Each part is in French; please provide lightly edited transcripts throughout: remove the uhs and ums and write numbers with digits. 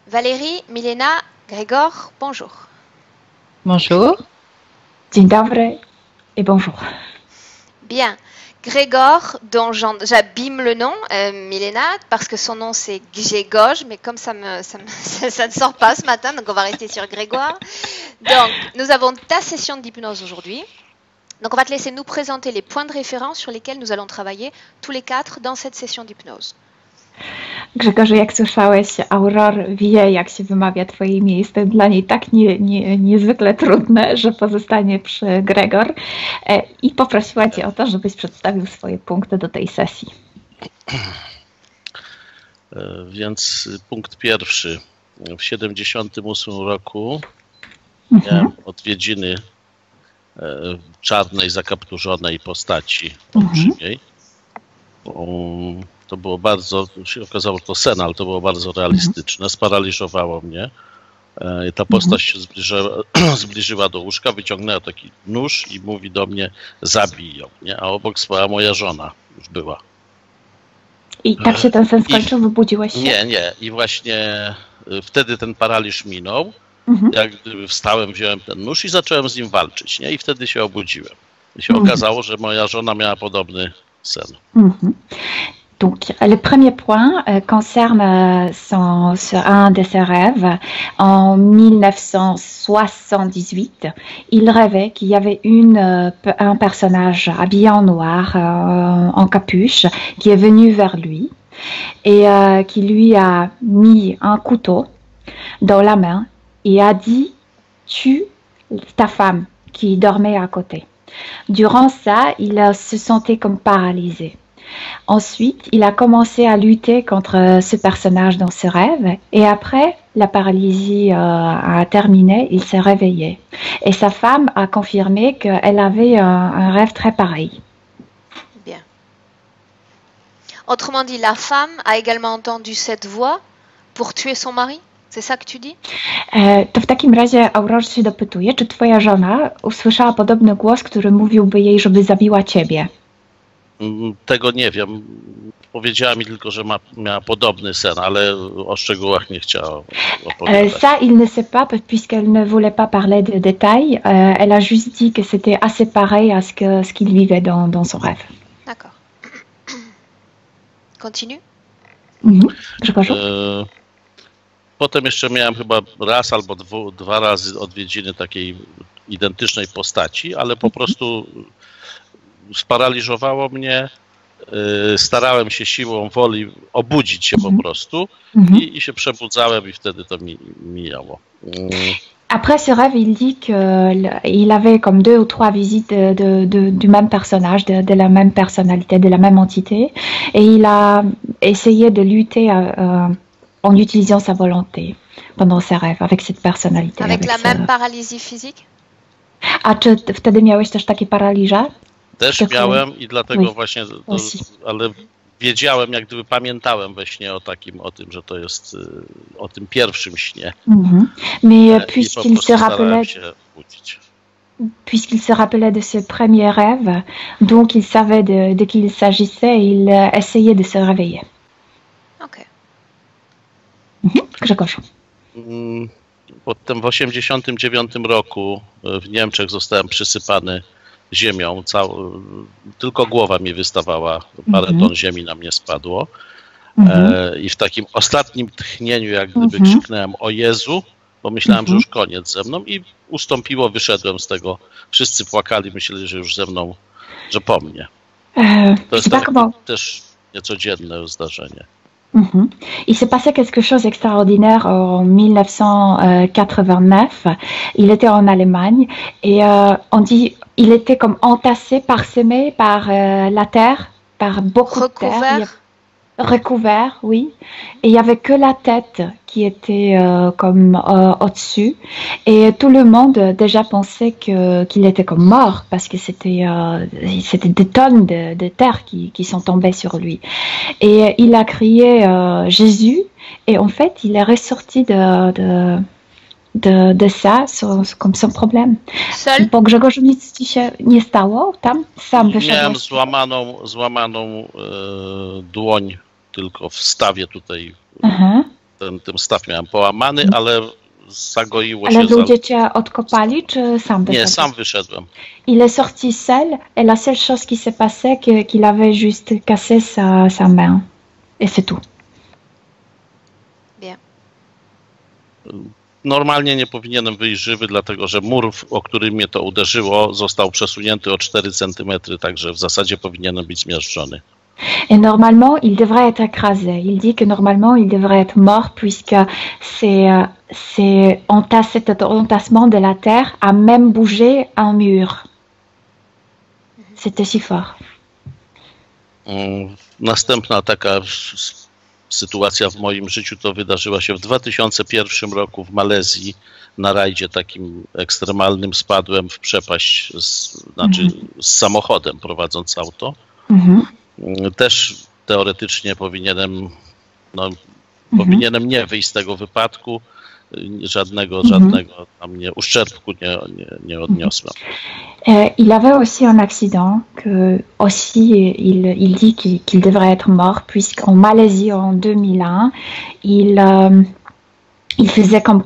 Valérie, Milena, Grégor, bonjour. Bonjour. Dzień dobry et bonjour. Bien. Grégor, dont j'abîme le nom, Milena, parce que son nom c'est Grzegorz, mais comme ça ne sort pas ce matin, donc on va rester sur Grégoire. Donc, nous avons ta session d'hypnose aujourd'hui. Donc, on va te laisser nous présenter les points de référence sur lesquels nous allons travailler tous les quatre dans cette session d'hypnose. Grzegorzu, jak słyszałeś, Aurore wie, jak się wymawia twoje imię. Jest to dla niej tak niezwykle trudne, że pozostanie przy Gregor i poprosiła cię o to, żebyś przedstawił swoje punkty do tej sesji. Więc punkt pierwszy. W 78 roku miałem odwiedziny czarnej, zakapturzonej postaci olbrzymiej. To było bardzo, się okazało, że to sen, ale to było bardzo realistyczne. Sparaliżowało mnie. Ta postać się zbliżyła do łóżka, wyciągnęła taki nóż i mówi do mnie: zabij ją, nie? A obok spała moja żona, już była. I tak się ten sen skończył, wybudziłeś się? Nie. I właśnie wtedy ten paraliż minął. Jak gdyby wstałem, wziąłem ten nóż i zacząłem z nim walczyć, nie? I wtedy się obudziłem. I się okazało, że moja żona miała podobny sen. Donc, le premier point concerne un de ses rêves. En 1978, il rêvait qu'il y avait un personnage habillé en noir, en capuche, qui est venu vers lui et qui lui a mis un couteau dans la main et a dit « Tue ta femme qui dormait à côté ». Durant ça, il se sentait comme paralysé. Ensuite, il a commencé à lutter contre ce personnage dans ce rêve et après, la paralysie a terminé, il s'est réveillé. Et sa femme a confirmé qu'elle avait un rêve très pareil. Bien. Autrement dit, la femme a également entendu cette voix pour tuer son mari? C'est ça que tu dis? To w takim razie Aurore się dopytuje, czy twoja żona usłyszała podobny głos, który mówiłby jej, żeby zabiła ciebie? Tego nie wiem. Powiedziała mi tylko, że miała podobny sen, ale o szczegółach nie chciała opowiadać. Ça, il ne sait pas, puisqu'elle ne voulait pas parler de détails. Elle a juste dit que c'était assez pareil à ce qu'il vivait dans son rêve. D'accord. Continue. Potem jeszcze miałem chyba raz albo dwa razy odwiedziny takiej identycznej postaci, ale po prostu sparaliżowało mnie. Starałem się siłą woli obudzić się po prostu i się przebudzałem i wtedy to mijało. Après ce rêve, il dit qu'il avait comme 2 ou 3 visites du même personnage, de la même personnalité, de la même entité, et il a essayé de lutter en utilisant sa volonté pendant ses rêves, avec cette personnalité. Avec la même paralysie physique? A czy wtedy miałeś też takie paraliże? Też miałem i dlatego właśnie, ale wiedziałem, jak gdyby pamiętałem we śnie o tym, że to jest o tym pierwszym śnie. Mais puisqu'il se rappelait de ce premier rêve, donc il savait de qui il s'agissait et il essayait de se réveiller. Ok. Grzegorz. Potem w 1989 roku w Niemczech zostałem przysypany ziemią, tylko głowa mi wystawała, parę ton ziemi na mnie spadło i w takim ostatnim tchnieniu jak gdyby krzyknąłem o Jezu, bo myślałem, że już koniec ze mną i ustąpiło, wyszedłem z tego, wszyscy płakali, myśleli, że już ze mną, że po mnie. To jest też niecodzienne zdarzenie. Il s'est passé quelque chose d'extraordinaire en 1989. Il était en Allemagne et on dit il était comme entassé, parsemé par la terre, par beaucoup de terre. Recouvert, oui. Et il n'y avait que la tête qui était comme au-dessus. Et tout le monde déjà pensait qu'il était comme mort parce que c'était des tonnes de terre qui sont tombées sur lui. Et il a crié Jésus. Et en fait, il est ressorti de ça comme sans problème. Seul? Bo Grzegorzu nic ci się nie stało tam? Sam wyszedłeś? Miałem złamaną dłoń tylko w stawie tutaj Ten staw miałem połamany, ale zagoiło się. Ale ludzie cię odkopali, czy sam wyszedłeś? Nie, sam wyszedłem. Il est sorti seul et la seule chose qui s'est passée, qu'il avait juste cassé sa main. Et c'est tout. Bien. Normalnie nie powinienem wyjść żywy, dlatego że mur, o który mnie to uderzyło, został przesunięty o 4 cm, także w zasadzie powinienem być zmiażdżony. Et normalement, il devrait être écrasé. Il dit que normalement, il devrait être mort puisque cet entassement de la terre a même bougé un mur. C'était si fort. Następna taka sytuacja w moim życiu to wydarzyła się w 2001 roku w Malezji. Na rajdzie takim ekstremalnym spadłem w przepaść, z samochodem prowadząc auto. Też teoretycznie powinienem nie wyjść z tego wypadku. Żadnego tam uszczerbku nie odniosłem. Il avait aussi un accident que aussi il dit qu'il devrait être mort puisqu'en Malaisie en 2001 il faisait comme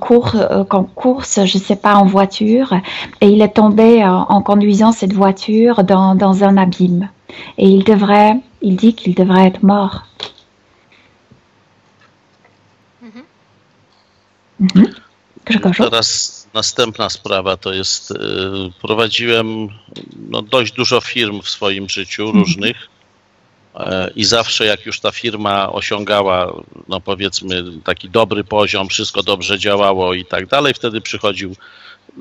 course, je sais pas, en voiture et il est tombé en conduisant cette voiture dans un abîme et il dit qu'il devrait être mort. Teraz następna sprawa to jest, prowadziłem dość dużo firm w swoim życiu różnych i zawsze jak już ta firma osiągała, powiedzmy taki dobry poziom, wszystko dobrze działało i tak dalej, wtedy przychodził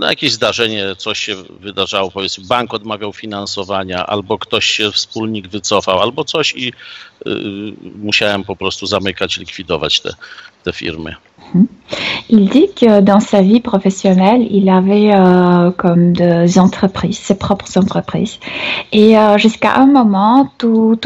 jakieś zdarzenie, coś się wydarzało, powiedzmy bank odmawiał finansowania, albo ktoś się, wspólnik wycofał, albo coś i musiałem po prostu zamykać, likwidować te firmy. Il dit que dans sa vie professionnelle, il avait comme des entreprises, ses propres entreprises. Et jusqu'à un moment, tout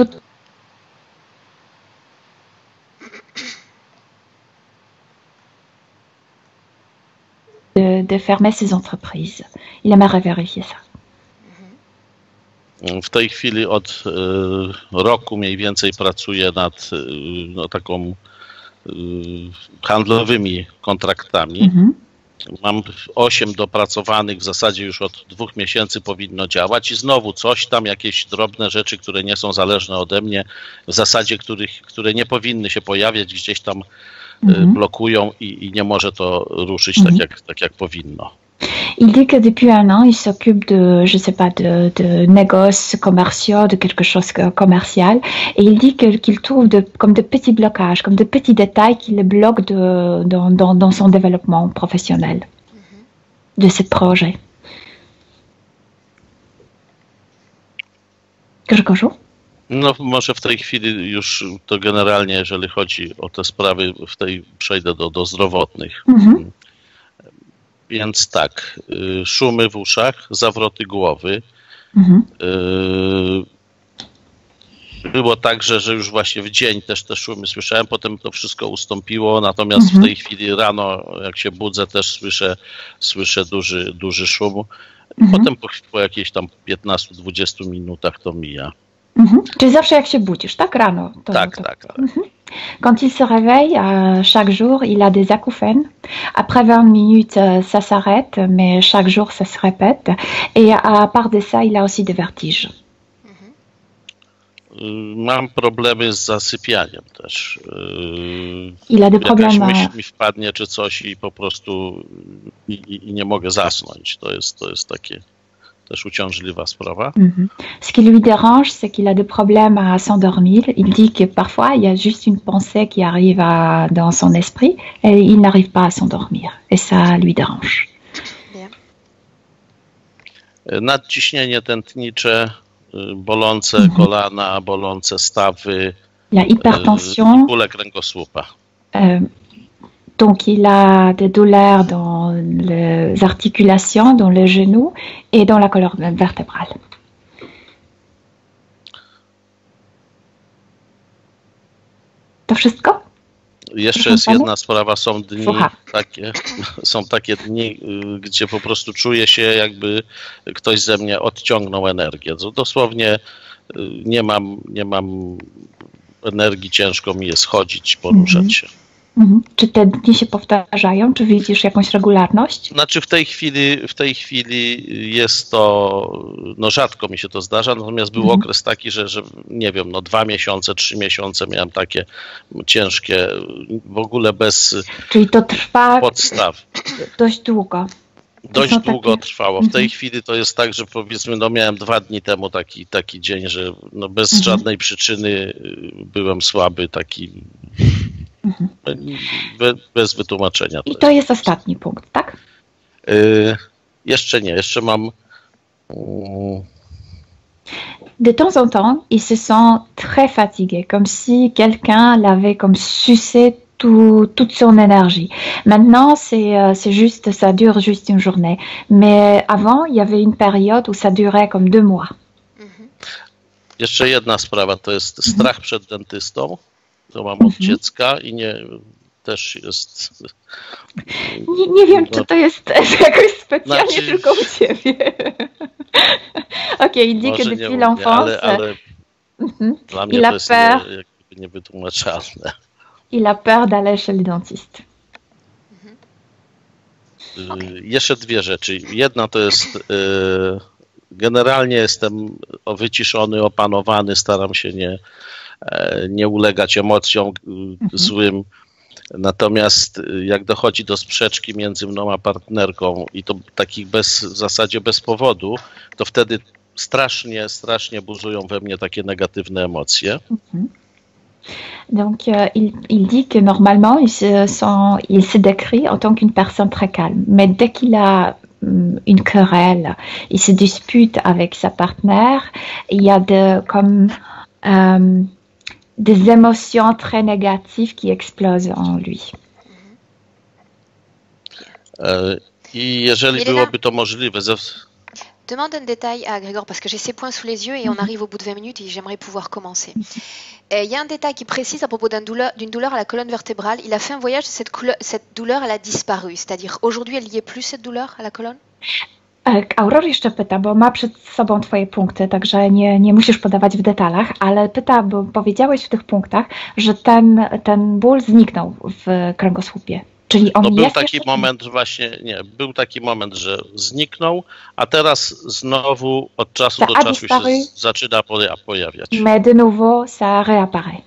de fermer ses entreprises. Il aimerait vérifier ça. W tej chwili od roku mniej więcej pracuję nad taką handlowymi kontraktami. Mam 8 dopracowanych, w zasadzie już od 2 miesięcy powinno działać i znowu coś tam, jakieś drobne rzeczy, które nie są zależne ode mnie, w zasadzie które nie powinny się pojawiać, gdzieś tam blokują i nie może to ruszyć tak jak powinno. Il dit que depuis un an, il s'occupe de, je sais pas, de négoces commerciaux, de quelque chose commercial, et il dit qu'il trouve comme de petits blocages, comme de petits détails qui le bloquent dans son développement professionnel de ce projet. Grzegorzu? Może w tej chwili już to generalnie, jeżeli chodzi o te sprawy, przejdę do zdrowotnych. Więc tak, szumy w uszach, zawroty głowy. Było tak, że już właśnie w dzień też te szumy słyszałem, potem to wszystko ustąpiło, natomiast w tej chwili rano, jak się budzę, też słyszę duży szum. Potem po jakichś tam 15-20 minutach to mija. Czyli zawsze jak się budzisz, tak? Rano? Tak. Quand il se réveille, chaque jour, il a des acouphènes. Après 20 minutes, ça s'arrête, mais chaque jour, ça se répète. Et à part de ça, il a aussi des vertiges. Mam problemy z zasypianiem też. Il a des problèmes. Jakaś myśl mi wpadnie czy coś i po prostu nie mogę zasnąć. To jest takie też uciążliwa sprawa. Ce qui lui dérange, c'est qu'il a des problèmes à s'endormir. Il dit que parfois, il y a juste une pensée qui arrive dans son esprit et il n'arrive pas à s'endormir. Et ça lui dérange. Bien. Nadciśnienie tętnicze, bolące kolana, bolące stawy, La hypertension. Bóle kręgosłupa. Donc, il a des douleurs dans les articulations, dans les genoux et dans la colonne vertébrale. To wszystko? Jeszcze jest jedna sprawa, są takie dni, gdzie po prostu czuję się, jakby ktoś ze mnie odciągnął energię. Dosłownie nie mam energii, ciężko mi jest chodzić, poruszać się. Czy te dni się powtarzają? Czy widzisz jakąś regularność? Znaczy w tej chwili jest to, no rzadko mi się to zdarza, natomiast był okres taki, że nie wiem, no 2 miesiące, 3 miesiące miałem takie ciężkie, w ogóle bez Czyli to trwa podstaw. dość długo. Dość długo trwało. W tej chwili to jest tak, że powiedzmy, no miałem 2 dni temu taki dzień, że no bez żadnej przyczyny byłem słaby, taki bez wytłumaczenia. I to jest ostatni punkt, tak? Jeszcze nie, jeszcze mam... De temps en temps, il se sent très fatigué, comme si quelqu'un l'avait comme sucé toute son énergie. Maintenant, c'est juste, ça dure juste une journée. Mais avant, il y avait une période où ça durait comme 2 mois. Jeszcze jedna sprawa, to jest strach przed dentystą. To mam od dziecka i też jest... Nie wiem, czy to jest jakoś specjalnie tylko u ciebie. Okej, il dit que depuis l'enfance, ale dla mnie to jest niewytłumaczalne. Il a peur d'aller chez le dentiste. Jeszcze 2 rzeczy. Jedna to jest generalnie jestem wyciszony, opanowany, staram się nie ulegać emocjom złym. Natomiast jak dochodzi do sprzeczki między mną a partnerką i to takich w zasadzie bez powodu, to wtedy strasznie burzują we mnie takie negatywne emocje. Donc, il dit que normalement, il se décrit en tant qu'une personne très calme. Mais dès qu'il a une querelle, il se dispute avec sa partenaire, il y a des émotions très négatives qui explosent en lui. I jeżeli byłoby to możliwe... Demande un détail à Grégor parce que j'ai ses points sous les yeux et on arrive au bout de 20 minutes et j'aimerais pouvoir commencer. Il y a un détail qui précise à propos d'une douleur à la colonne vertébrale. Il a fait un voyage, cette douleur, elle a disparu. C'est-à-dire, aujourd'hui, elle n'y est plus, cette douleur à la colonne? Aurore jeszcze pyta, bo ma przed sobą twoje punkty, także nie musisz podawać w detalach, ale pyta, bo powiedziałeś w tych punktach, że ten ból zniknął w kręgosłupie. Czyli on był jest taki moment właśnie, był taki moment, że zniknął, a teraz znowu od czasu do czasu się zaczyna pojawiać. Mais de nouveau, ça réapparaît.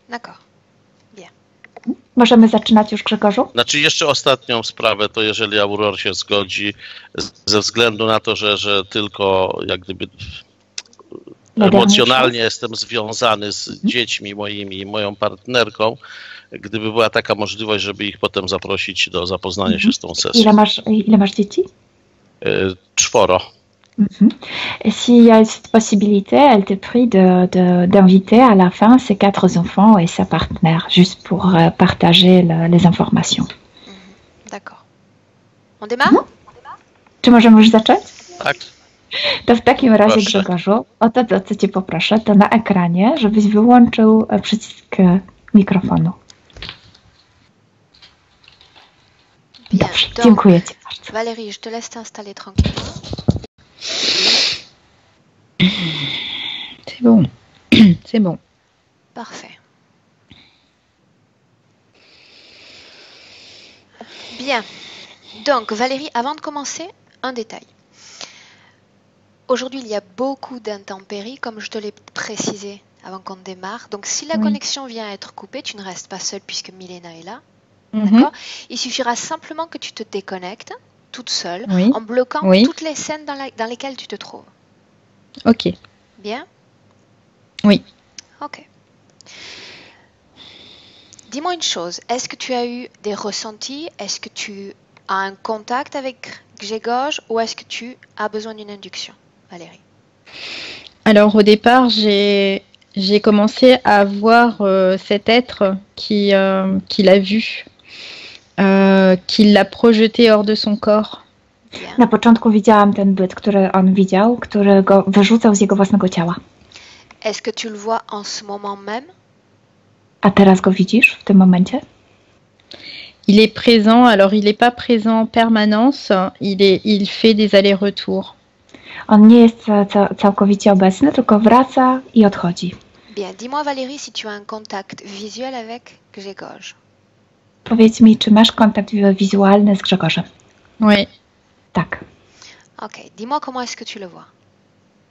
D'accord. Bien. Możemy zaczynać już, Grzegorzu? Znaczy jeszcze ostatnią sprawę, to jeżeli Aurore się zgodzi, ze względu na to, że tylko jak gdyby emocjonalnie jestem związany z dziećmi moimi i moją partnerką, gdyby była taka możliwość, żeby ich potem zaprosić do zapoznania się z tą sesją. Ile masz dzieci? 4. S'il y a cette possibilité, elle te prie d'inviter à la fin ses 4 enfants et sa partenaire, juste pour partager les informations. D'accord. On démarre? Czy możemy już zacząć? Tak. To w takim razie, Proszę. Grzegorzu, o to, co cię poproszę, to na ekranie, żebyś wyłączył przycisk mikrofonu. Dobrze, dziękuję ci bardzo. Valérie, je te laisse t'installer tranquillement. C'est bon. C'est bon. Parfait. Bien. Donc, Valérie, avant de commencer, un détail. Aujourd'hui, il y a beaucoup d'intempéries, comme je te l'ai précisé avant qu'on démarre. Donc, si la connexion vient à être coupée, tu ne restes pas seule puisque Milena est là. D'accord? Il suffira simplement que tu te déconnectes toute seule en bloquant toutes les scènes dans lesquelles tu te trouves. Ok. Bien? Oui. Ok. Dis-moi une chose, est-ce que tu as eu des ressentis? Est-ce que tu as un contact avec Grzegorz ou est-ce que tu as besoin d'une induction, Valérie? Alors au départ, j'ai commencé à voir cet être qu'il a vu, qu'il l'a projeté hors de son corps. Bien. Na początku widziałam ten byt, który on widział, który go wyrzucał z jego własnego ciała. Est-ce que tu le vois en ce moment même? A teraz go widzisz w tym momencie? Il est présent, alors il n'est pas présent en permanence, il fait des allers-retours. On nie jest całkowicie obecny, tylko wraca i odchodzi. Bien, dis-moi Valérie si tu as un contact visuel avec Grzegorz. Powiedz mi, czy masz kontakt wizualny z Grzegorzem? Oui. Tak. Ok, dis-moi comment est-ce que tu le vois?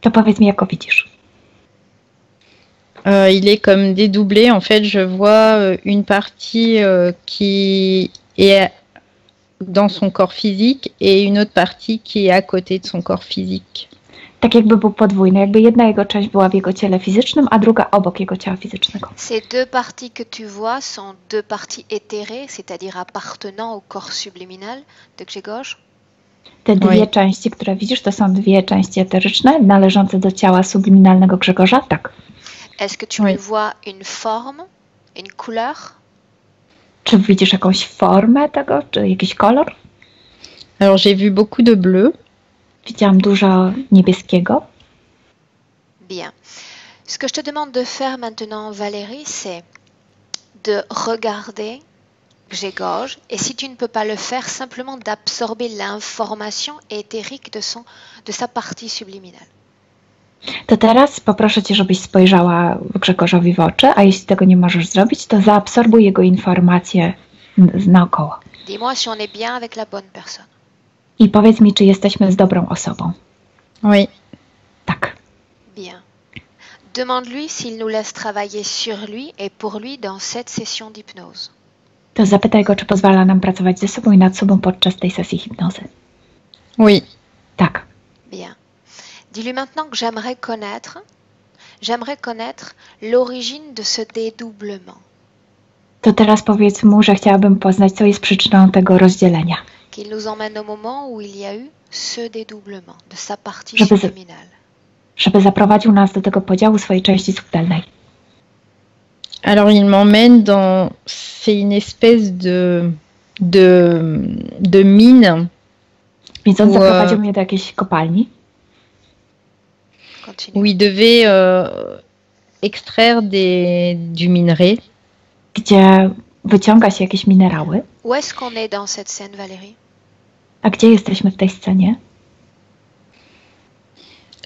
To powiedz mi, jak go widzisz. Il est comme dédoublé. En fait, je vois une partie qui est dans son corps physique et une autre partie qui est à côté de son corps physique. Tak jakby był podwójny, jakby jedna jego część była w jego ciele fizycznym, a druga obok jego ciała fizycznego. Ces deux parties que tu vois sont deux parties éthérées, c'est-à-dire appartenant au corps subliminal de Grzegorz. Te dwie części, które widzisz, to są dwie części eteryczne należące do ciała subliminalnego Grzegorza? Tak. Est-ce que tu lui vois une forme, une couleur? Czy widzisz jakąś formę tego, czy jakiś kolor? Alors j'ai vu beaucoup de bleu. Widziałam dużo niebieskiego. Bien. Ce que je te demande de faire maintenant, Valérie, c'est de regarder Grzegorz, et si tu ne peux pas le faire, simplement d'absorber l'information éthérique de sa partie subliminale. To teraz poproszę Cię, żebyś spojrzała Grzegorzowi w oczy, a jeśli tego nie możesz zrobić, to zaabsorbuj jego informacje naokoło. Dis-moi si on est bien avec la bonne personne. I powiedz mi, czy jesteśmy z dobrą osobą. Oui. Tak. Bien. Demande-lui s'il nous laisse travailler sur lui et pour lui dans cette session d'hypnose. To zapytaj go, czy pozwala nam pracować ze sobą i nad sobą podczas tej sesji hipnozy. Oui. Tak. Bien. Dis-lui maintenant que j'aimerais connaître l'origine de ce dédoublement. To teraz powiedz mu, że chciałabym poznać, co jest przyczyną tego rozdzielenia. Qu'il nous emmène au moment où il y a eu ce dédoublement de sa partie subliminale. Żeby zaprowadził nas do tego podziału swojej części subtelnej. Alors il m'emmène dans, c'est une espèce de mine. Więc on zaprowadził mnie do jakiejś kopalni. Continue. Où il devait extraire du minerai. Gdzie wyciąga się jakieś minerały. Où est-ce qu'on est dans cette scène, Valérie? A gdzie jesteśmy w tej scenie?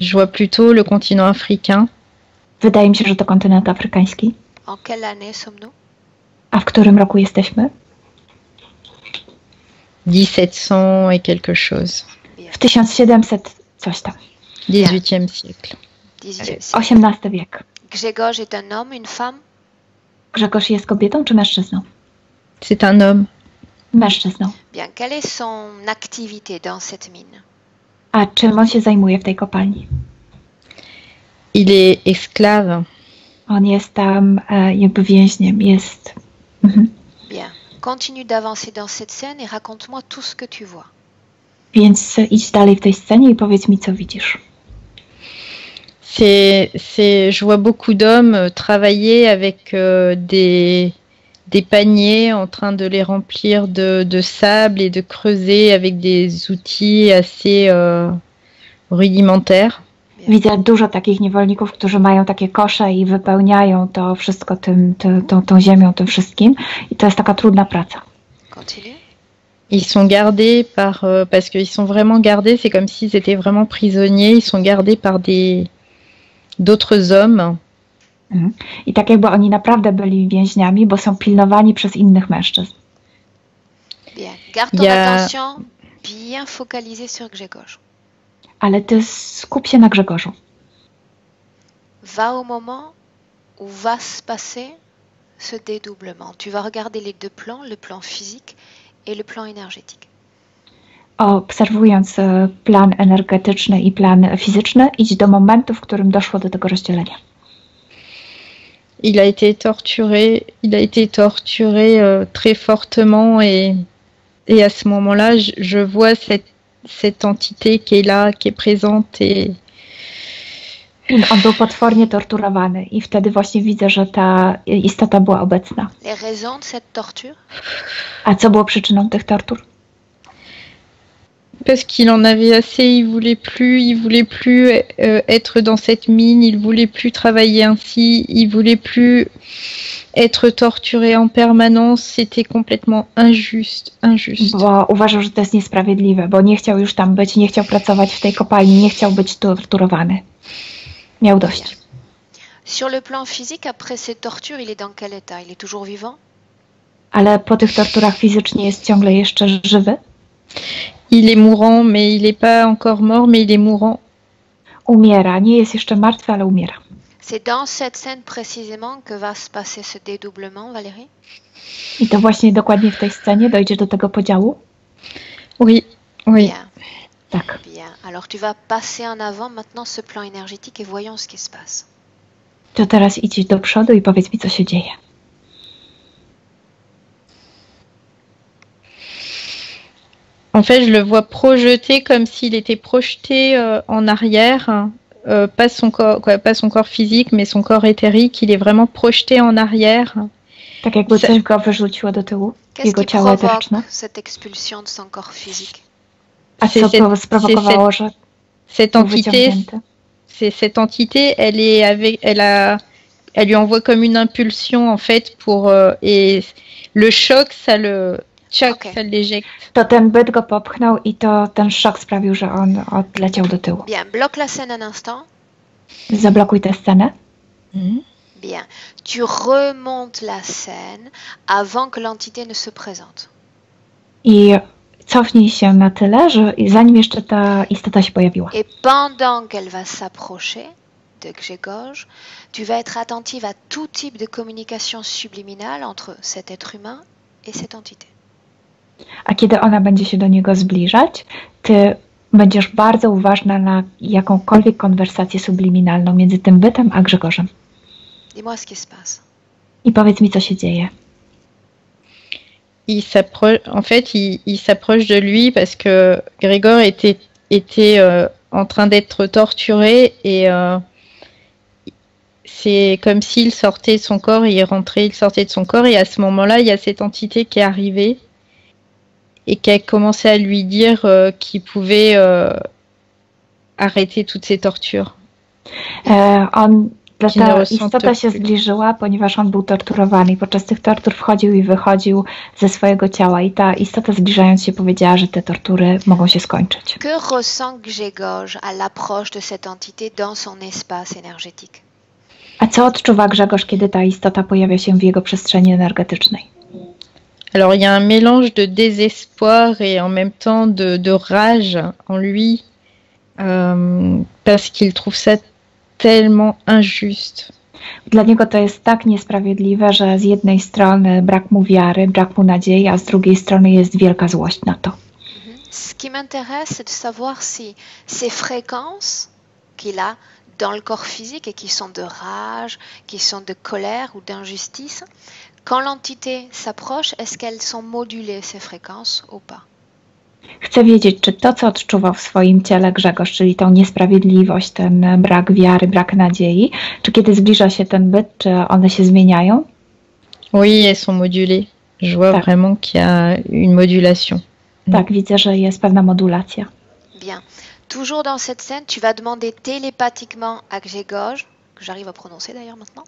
Je vois plutôt le continent africain. Wydaje mi się, że to kontynent afrykański. En quelle année sommes-nous? A w którym roku jesteśmy? 1700 et quelque chose. W 1700 coś tam. 18e siècle. 18 wiek. Grzegorz est un homme, une femme? Grzegorz jest kobietą czy mężczyzną? C'est un homme. Mężczyzną. Bien, quelle est son activité dans cette mine? A czym on się zajmuje w tej kopalni? Il est esclave. On jest tam jakby więźniem, jest... Bien, continue d'avancer dans cette scène et raconte-moi tout ce que tu vois. Więc idź dalej w tej scenie i powiedz mi, co widzisz. Je vois beaucoup d'hommes travailler avec des paniers en train de les remplir de sable et de creuser avec des outils assez rudimentaires. Widzę dużo takich niewolników, którzy mają takie kosze i wypełniają to wszystko tą ziemią, tym wszystkim. I to jest taka trudna praca. Continue. Ils sont gardés parce qu'ils sont vraiment gardés, c'est comme s'ils étaient vraiment prisonniers, ils sont gardés par d'autres hommes. I tak jakby oni naprawdę byli więźniami, bo są pilnowani przez innych mężczyzn. Bien, garde ton attention bien focalisée sur Grzegorz. Ale ty skup się na Grzegorzu. Va au moment où va se passer ce dédoublement. Tu vas regarder les deux plans, le plan physique et le plan énergétique. Obserwując plan energetyczny i plan fizyczny, idź do momentu, w którym doszło do tego rozdzielenia. Il a été torturé très fortement et à ce moment-là, je vois cette entité qui est là, qui est présente et On był potwornie torturowany i wtedy właśnie widzę, że ta istota była obecna. Les raisons de cette torture? A co było przyczyną tych tortur? Parce qu'il en avait assez, il voulait plus être dans cette mine, il voulait plus travailler ainsi, il voulait plus être torturé en permanence, c'était complètement injuste. Bo uważał, że to jest niesprawiedliwe, bo nie chciał już tam być, nie chciał pracować w tej kopalni, nie chciał być torturowany. Miał dość. Sur le plan physique, après ces tortures, il est dans quel état? Il est toujours vivant? Ale po tych torturach fizycznie jest ciągle jeszcze żywy? Il est mourant, mais il n'est pas encore mort, mais il est mourant. Umiera. Nie jest jeszcze martwy, ale umiera. C'est dans cette scène précisément que va se passer ce dédoublement, Valérie? I to właśnie dokładnie w tej scenie dojdzie do tego podziału? Oui, oui. Bien. Tak. Bien. Alors tu vas passer en avant maintenant ce plan énergétique et voyons ce qui se passe. To teraz idź do przodu i powiedz mi, co się dzieje. En fait, je le vois projeté comme s'il était projeté en arrière. Pas son corps physique, mais son corps éthérique. Il est vraiment projeté en arrière. Tak jakby coś go wyrzuciło do tyłu, Qu'est-ce jego qui ciało eteryczne. provoque cette expulsion de son corps physique? A co sprowokowało, że Cette był entité, wyciągnięty? cette entité, elle lui envoie comme une impulsion en fait et le choc, Ok. ça l'éjecte. To ten byt go popchnął i to ten szok sprawił, że on odleciał do tyłu. Bien. Bloque la scène un instant. Zablokuj tę scenę. Bien. Tu remontes la scène avant que l'entité ne se présente. I cofnij się na tyle, że zanim jeszcze ta istota się pojawiła. Et pendant qu'elle va s'approcher de Grzegorz, tu vas être attentive à tout type de communication subliminale entre cet être humain et cette entité. A kiedy ona będzie się do niego zbliżać, ty będziesz bardzo uważna na jakąkolwiek konwersację subliminalną między tym bytem a Grzegorzem. Dis-moi ce qui se passe. I powiedz mi, co się dzieje. Il s'approche de lui parce que Grégor était en train d'être torturé et c'est comme s'il sortait de son corps et il rentrait, il sortait de son corps et à ce moment-là, il y a cette entité qui est arrivée et qui a commencé à lui dire qu'il pouvait arrêter toutes ces tortures. Ta istota się zbliżyła, ponieważ on był torturowany i podczas tych tortur wchodził i wychodził ze swojego ciała i ta istota zbliżając się powiedziała, że te tortury mogą się skończyć. Que ressent Grzegorz à l'approche de cette entité dans son espace énergétique? A co odczuwa Grzegorz, kiedy ta istota pojawia się w jego przestrzeni energetycznej? Alors il y a un mélange de désespoir et en même temps de rage en lui parce qu'il trouve ça tellement injuste. Dla niego to jest tak niesprawiedliwe, że z jednej strony brak mu wiary, brak mu nadziei, a z drugiej strony jest wielka złość na to. Ce qui m'intéresse, c'est de savoir si ces fréquences qu'il a dans le corps physique et qui sont de rage, qui sont de colère ou d'injustice, quand l'entité s'approche, est-ce qu'elles sont modulées, ces fréquences, ou pas? Chcę wiedzieć, czy to, co odczuwał w swoim ciele Grzegorz, czyli tą niesprawiedliwość, ten brak wiary, brak nadziei, czy kiedy zbliża się ten byt, czy one się zmieniają? Oui, elles sont modulées. Je vois vraiment qu'il y a une modulation. Tak, widzę, że jest pewna modulacja. Bien. Toujours dans cette scène, tu vas demander télépathiquement à Grzegorz, que j'arrive à prononcer d'ailleurs maintenant,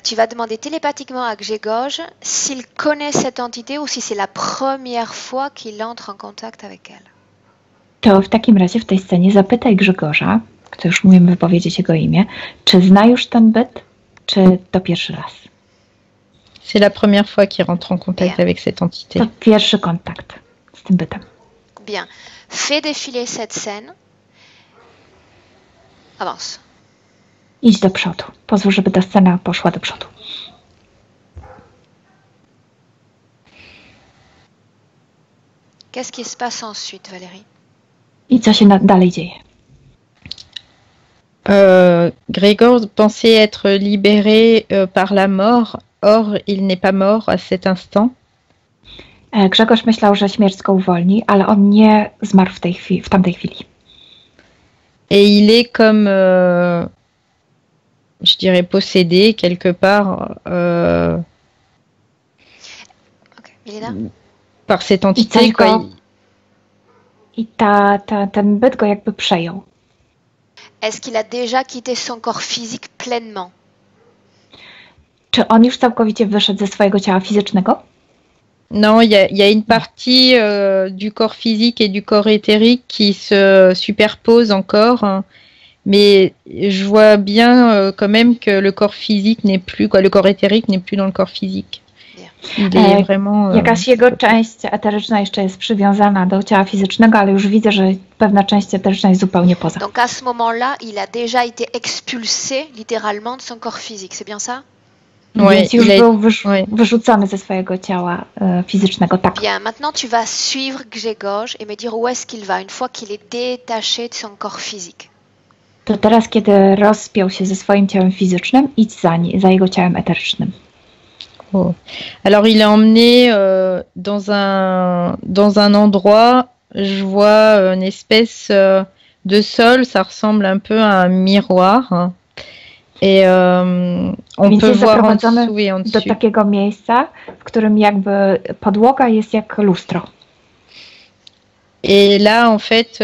tu vas demander télépathiquement à Grzegorz s'il connaît cette entité ou si c'est la première fois qu'il entre en contact avec elle. To w takim razie w tej scenie zapytaj Grzegorza, kto już umiemy wypowiedzieć jego imię, czy zna już ten byt, czy to pierwszy raz? C'est la première fois qu'il rentre en contact avec cette entité. To pierwszy kontakt z tym bytem. Bien. Fais défiler cette scène. Avance. Idź do przodu. Pozwól, żeby ta scena poszła do przodu. Qu'est-ce qui se passe ensuite, Valérie? I co się dalej dzieje? Grégor pensait être libéré par la mort, or il n'est pas mort à cet instant. Grzegorz myślał, że śmierć go uwolni, ale on nie zmarł w tamtej chwili. Et il est comme, je dirais, possédé quelque part Okay. Milena? Par cette entité. I ten byt go jakby przejął. Est-ce qu'il a déjà quitté son corps physique pleinement? Czy on już całkowicie wyszedł ze swojego ciała fizycznego? Non, il y a une partie du corps physique et du corps éthérique qui se superposent encore, mais je vois bien quand même que le corps physique n'est plus, le corps éthérique n'est plus dans le corps physique. Bien. Il est vraiment... Jakaś jego część eteryczna jeszcze jest przywiązana do ciała fizycznego, ale już widzę, że pewna część eteryczna jest zupełnie poza. Donc à ce moment-là, il a déjà été expulsé littéralement de son corps physique, c'est bien ça? Więc już był wyrzucony ze swojego ciała fizycznego, tak. Bien, maintenant tu vas suivre Grzegorz et me dire où est-ce qu'il va une fois qu'il est détaché de son corps physique. To teraz, kiedy rozpiął się ze swoim ciałem fizycznym, idź za jego ciałem eterycznym. Oh. Alors il est emmené dans un endroit, je vois une espèce de sol, ça ressemble un peu à un miroir. Et on peut voir en dessous et en do dessus. takiego miejsca, w którym jakby podłoga jest jak lustro. Et là, en fait,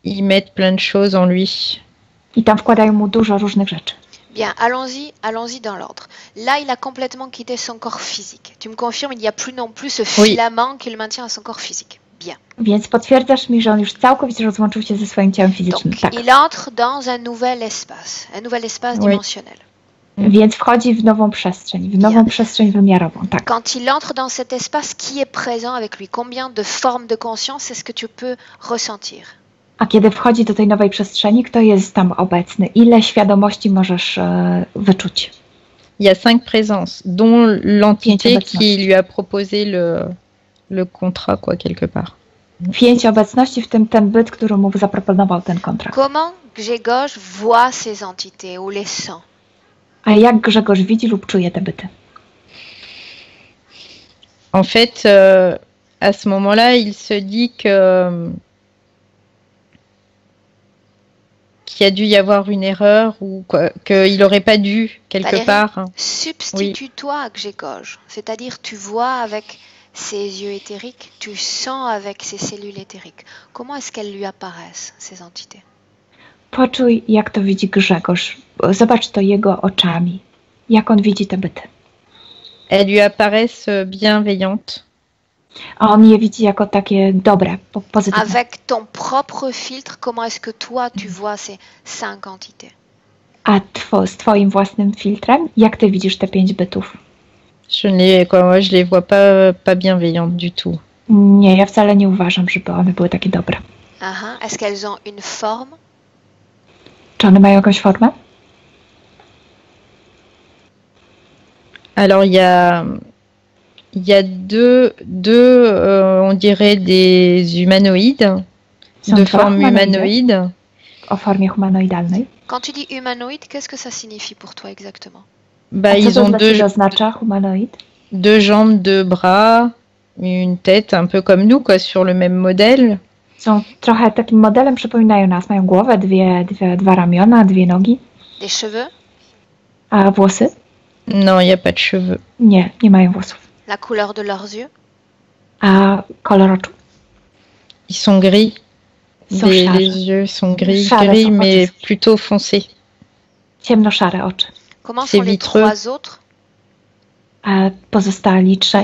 ils mettent plein de choses en lui. I tam wkładają mu dużo różnych rzeczy. Bien, allons-y dans l'ordre. Là, il a complètement quitté son corps physique. Tu me confirmes, il n'y a plus non plus ce filament qui le maintient à son corps physique. Bien. Więc potwierdzasz mi, że on już całkowicie rozłączył się ze swoim ciałem fizycznym. Donc, tak. il entre dans un nouvel espace dimensionnel. Więc wchodzi w nową przestrzeń wymiarową. Tak. Quand il entre dans cet espace, qui est présent avec lui? Combien de formes de conscience est-ce que tu peux ressentir? A kiedy wchodzi do tej nowej przestrzeni, kto jest tam obecny? Ile świadomości możesz wyczuć? Il y a 5 présences, dont l'entité qui lui a proposé le contrat, quoi, quelque part. 5 obecności, w tym ten byt, który mu zaproponował ten kontrakt. Comment Grzegorz voit ces entités ou les sent? A jak Grzegorz widzi lub czuje te byty? En fait, à ce moment-là, il se dit qu'il y a dû y avoir une erreur ou qu'il n'aurait pas dû quelque Valérie, part. substitue-toi à Grzegorz, c'est-à-dire tu vois avec ses yeux éthériques, tu sens avec ses cellules éthériques. Comment est-ce qu'elles lui apparaissent, ces entités? Poczuj, jak to widzi Grzegorz. Zobacz to jego oczami. Jak on widzi te byty. Elles lui apparaissent bienveillantes. A on je widzi jako takie dobre, pozytywne. Avec ton propre filtre, comment est-ce que toi tu vois ces 5 entités? A z twoim własnym filtrem, jak ty widzisz te 5 bytów? Je les vois pas bienveillantes du tout. Nie, ja wcale nie uważam, żeby one były takie dobre. Aha. Est-ce qu'elles ont une forme? Czy one mają jakąś formę? Alors il y a deux on dirait des humanoïdes, de forme humanoïde. O formie humanoidalnej. Quand tu dis humanoïde, qu'est-ce que ça signifie pour toi exactement? Bah, ils ont deux jambes, 2 bras, une tête un peu comme nous, quoi, sur le même modèle. Są trochę takim modelem, przypominają nas. Mają głowę, dwa ramiona, 2 nogi. Des cheveux? A włosy? Non, il n'y a pas de cheveux. Nie, nie mają włosów. La couleur de leurs yeux? A kolor oczu? Ils sont gris. Les yeux sont gris, mais plutôt foncés. Ciemnoszare oczy. Comment sont les 3 autres? A pozostali 3?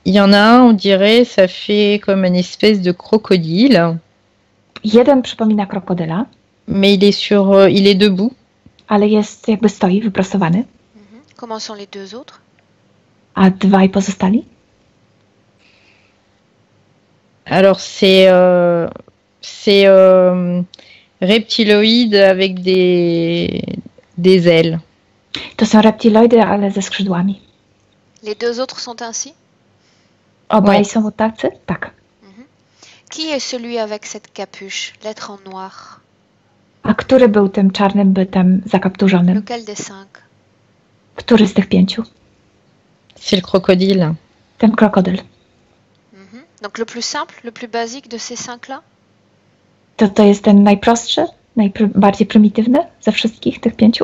Il y en a un, on dirait, ça fait comme une espèce de crocodile. Jeden przypomina krokodyla. Mais il est debout. Ale jest jakby stoi, wyprostowany. Comment sont les 2 autres? A 2 pozostali? Alors c'est reptiloïde avec des ailes. To są reptiloidy, ale ze skrzydłami. Les 2 autres sont ainsi? Obaj są tacy? Tak. Qui est celui avec cette capuche, l'être en noir? A który był tym czarnym bytem zakapturzonym? Lequel des 5? Który z tych 5? C'est le crocodile. Ten krokodyl. Donc le plus simple, le plus basique de ces 5-là? To jest ten najprostszy, najbardziej prymitywny ze wszystkich tych 5?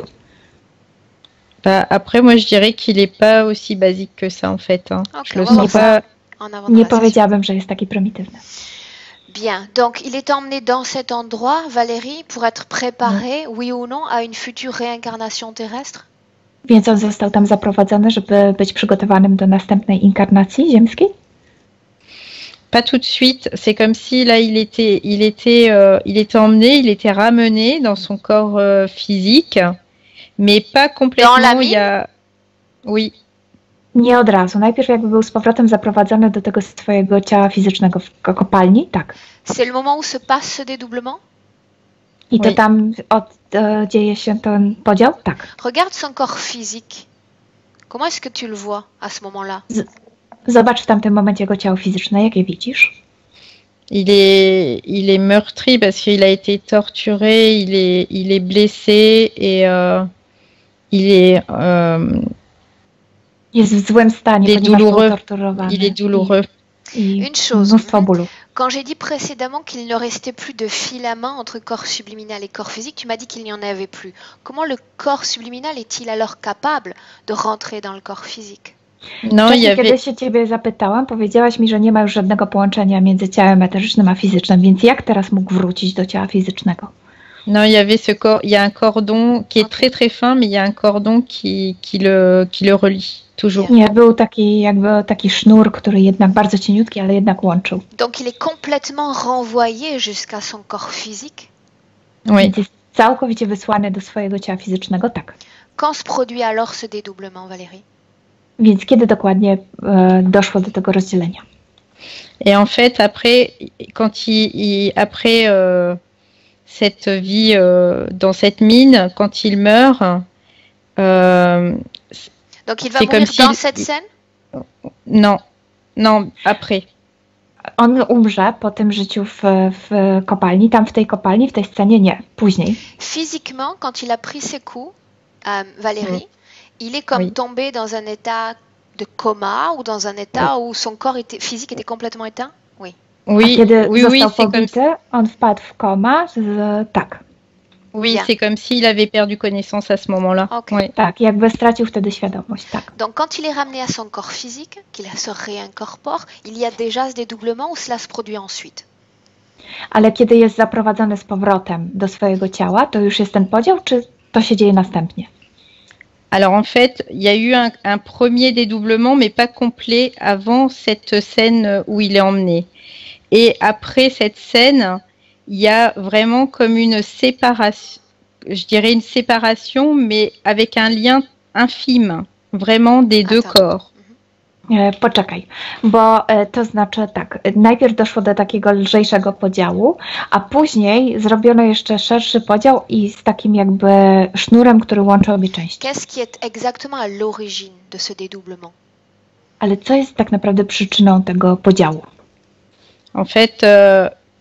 Bah, après, moi, je dirais qu'il n'est pas aussi basique que ça, en fait. Hein. Okay, je le sens pas. Nie powiedziałabym, że jest taki prymitywny. Bien, donc il est emmené dans cet endroit, Valérie, pour être préparé, oui ou non, à une future réincarnation terrestre? Więc on został tam zaprowadzony, żeby być przygotowanym do następnej inkarnacji ziemskiej? pas tout de suite. C'est comme si là, il était emmené, il était ramené dans son corps physique, mais pas complètement. Dans la mine? Oui. Nie od razu. Najpierw jakby był z powrotem zaprowadzony do tego swojego ciała fizycznego w kopalni, tak. C'est le moment où se passe ce dédoublement? I to Oui. tam dzieje się ten podział? Tak. Regarde son corps physique. Comment est-ce que tu le vois à ce moment-là? Zobacz w tamtym momencie jego ciało fizyczne, jakie widzisz? Il est meurtri parce qu'il a été torturé, il est blessé et Jest w złym stanie, Il est ponieważ był douloureux. torturowany. il est douloureux. I Une chose. mnóstwo bólu. Quand j'ai dit précédemment qu'il ne restait plus de filaments entre corps subliminal et corps physique, tu m'as dit qu'il n'y en avait plus. Comment le corps subliminal est-il alors capable de rentrer dans le corps physique? Non, il y Wcześniej, kiedy avait. się ciebie zapytałam, powiedziałaś mi, że nie ma już żadnego połączenia między ciałem eterycznym a fizycznym, więc jak teraz mógł wrócić do ciała fizycznego? Non, il y avait ce corps. Il y a un cordon qui est très très fin, mais il y a un cordon qui le relie toujours. Nie, był taki sznur, który jednak bardzo cieniutki, ale jednak łączył. Donc il est complètement renvoyé jusqu'à son corps physique. Oui. Więc jest całkowicie wysłany do swojego ciała fizycznego, tak. Quand se produit alors ce dédoublement, Valérie? Więc kiedy dokładnie doszło do tego rozdzielenia? Et en fait, après, quand après cette vie dans cette mine, quand il meurt, Donc il va c'est comme mourir dans s'il- cette scène? non, après. On umrze po tym życiu w kopalni, tam w tej kopalni, w tej scenie nie, później. Physiquement, quand il a pris ses coups, Valérie, il est comme Oui. tombé dans un état de coma ou dans un état où son corps physique était complètement éteint? Oui. A Oui, kiedy oui, został c'est comme, pobity, on wpadł w koma, tak. oui, Bien. c'est comme s'il avait perdu connaissance à ce moment-là. Ok. Oui. Tak, jakby stracił wtedy świadomość, tak. Donc quand il est ramené à son corps physique, qu'il se réincorpore, il y a déjà ce dédoublement ou cela se produit ensuite? Ale kiedy jest zaprowadzony z powrotem do swojego ciała, to już jest ten podział, czy to się dzieje następnie? Alors en fait, il y a eu un premier dédoublement, mais pas complet avant cette scène où il est emmené. Et après cette scène, il y a vraiment comme une séparation, je dirais une séparation, mais avec un lien infime, vraiment des deux Attends. corps. Poczekaj, bo to znaczy tak, najpierw doszło do takiego lżejszego podziału, a później zrobiono jeszcze szerszy podział i z takim jakby sznurem, który łączy obie części. Qu'est-ce qui est exactement à l'origine de ce dédoublement? Ale co jest tak naprawdę przyczyną tego podziału? En fait,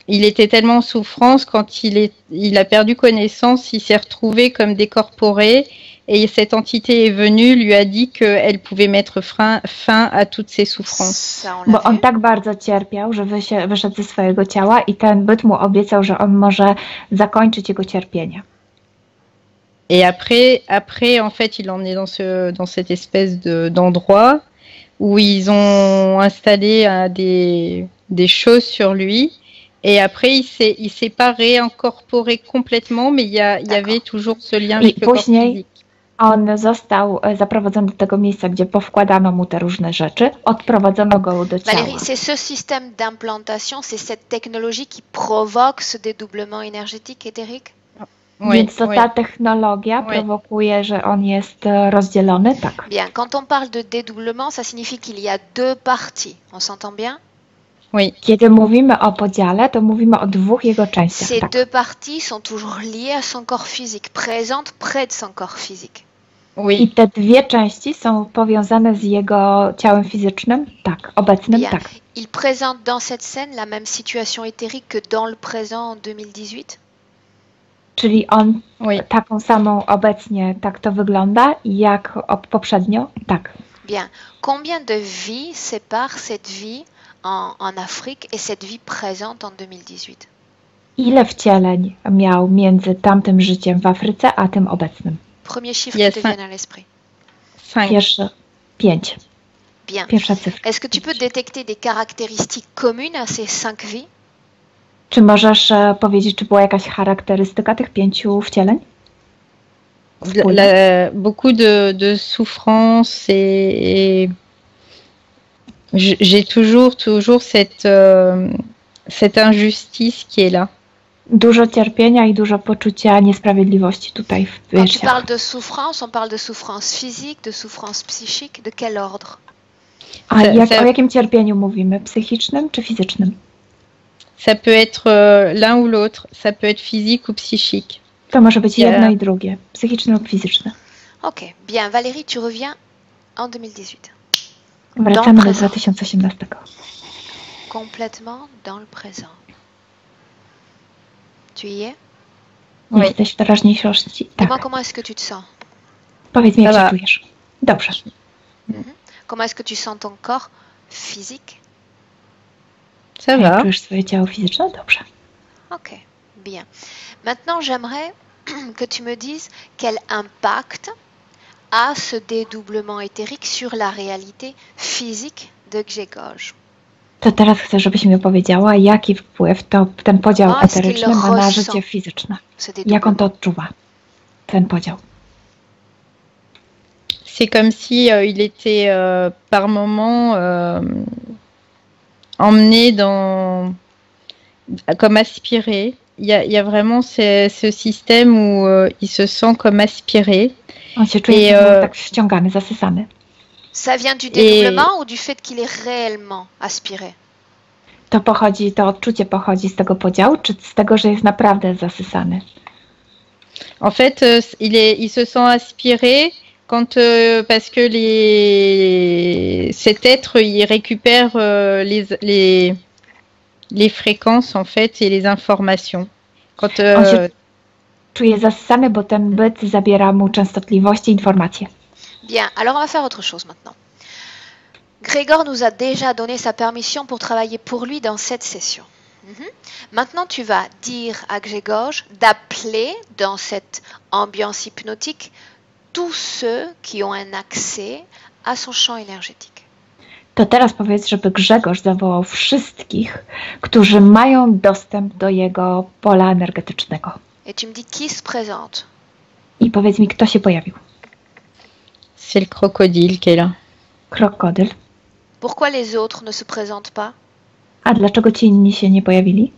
il était tellement en souffrance quand il a perdu connaissance, il s'est retrouvé comme décorporé et cette entité est venue, lui a dit qu'elle pouvait mettre fin à toutes ses souffrances. Ça, on l'a Bo on vu. tak bardzo cierpiał, że wyszedł ze swojego ciała i ten byt mu obiecał, że on może zakończyć jego cierpienie. Et après, en fait, il en est dans cette espèce d'endroit où ils ont installé des choses sur lui. Et après, il s'est pas réincorporé complètement, mais il y avait toujours ce lien avec le corps później physique. on został zaprowadzony do tego miejsca, gdzie powkładano mu te różne rzeczy, odprowadzono go do ciała. Valérie, c'est ce système d'implantation, c'est cette technologie qui provoque ce dédoublement énergétique éthérique? Oui, Więc to oui. ta technologia Oui. prowokuje, że on jest rozdzielony, tak. Bien, quand on parle de dédoublement, ça signifie qu'il y a deux parties. On s'entend bien? Oui, Kiedy mówimy o podziale, to mówimy o dwóch jego częściach, Ces tak. deux parties sont toujours liées à son corps physique, présentes près de son corps physique. I oui, te dwie części są powiązane z jego ciałem fizycznym, tak, obecnym, Bien. tak. Il présente dans cette scène la même situation éthérique que dans le présent en 2018? Czyli on oui. taką samą obecnie tak to wygląda, jak poprzednio, tak. Bien. Combien de vies séparent cette vie en Afrique et cette vie présente en 2018? Ile wcieleń miał między tamtym życiem w Afryce, a tym obecnym? Premier chiffre Yes, qui te vient à l'esprit. 5. Pierwszy, 5, Bien. pierwsza cyfra. Est-ce que tu peux détecter des caractéristiques communes à ces 5 vies? Czy możesz powiedzieć, czy była jakaś charakterystyka tych 5 wcieleń? Beaucoup de souffrance et J'ai toujours cette injustice qui est là. Dużo cierpienia i dużo poczucia niesprawiedliwości tutaj w Quand tu piersiach. parles de souffrance, on parle de souffrance physique, de souffrance psychique, de quel ordre? A o jakim cierpieniu mówimy? Psychicznym czy fizycznym? Ça peut être l'un ou l'autre. Ça peut être physique ou psychique. To może być jedno i drugie, psychiczne lub fizyczne. Ok, bien. Valérie, tu reviens en 2018. Wracamy do 2018. Complètement dans le présent. Tu y es? Oui. Jesteś w teraźniejszości? Tak. Dis-moi comment est-ce que tu te sens? Powiedz mi, jak Ça się va. czujesz. Dobrze. Comment est-ce que tu sens ton corps physique? Ça Jak va. czujesz swoje ciało fizyczne? Dobrze. Ok, bien. Maintenant, j'aimerais que tu me dises quel impact a ce dédoublement éthérique sur la réalité physique de Grzegorz. To teraz chcę, żebyś mi opowiedziała, jaki wpływ ten podział A, est-ce qu'il eteryczny ma na ressent życie fizyczne. Ce Jak on dédoublement. to odczuwa, ten podział. C'est comme si il était par moment emmené comme aspiré. Il y a vraiment ce système où il se sent comme aspiré. On się czuje tak wciągany, zasysany. Ça vient du dédoublement ou du fait qu'il est réellement aspiré? To odczucie pochodzi z tego podziału, czy z tego, że jest naprawdę zasysany? En fait, il se sent aspiré quand parce que cet être il récupère les fréquences en fait et les informations. Quand On się czuje zasysany, bo ten byt zabiera mu częstotliwości i informacje. Bien, alors on va faire autre chose maintenant. Grégor nous a déjà donné sa permission pour travailler pour lui dans cette session. Maintenant, tu vas dire à Grzegorz d'appeler dans cette ambiance hypnotique tous ceux qui ont un accès à son champ énergétique. To teraz powiedz, żeby Grzegorz zawołał wszystkich, którzy mają dostęp do jego pola energetycznego. Et tu me dis qui se présente. I powiedz mi, kto się pojawił. c'est le crocodile qui est là. Krokodyl. Pourquoi les autres ne se présentent pas? A dlaczego ci inni się nie pojawili?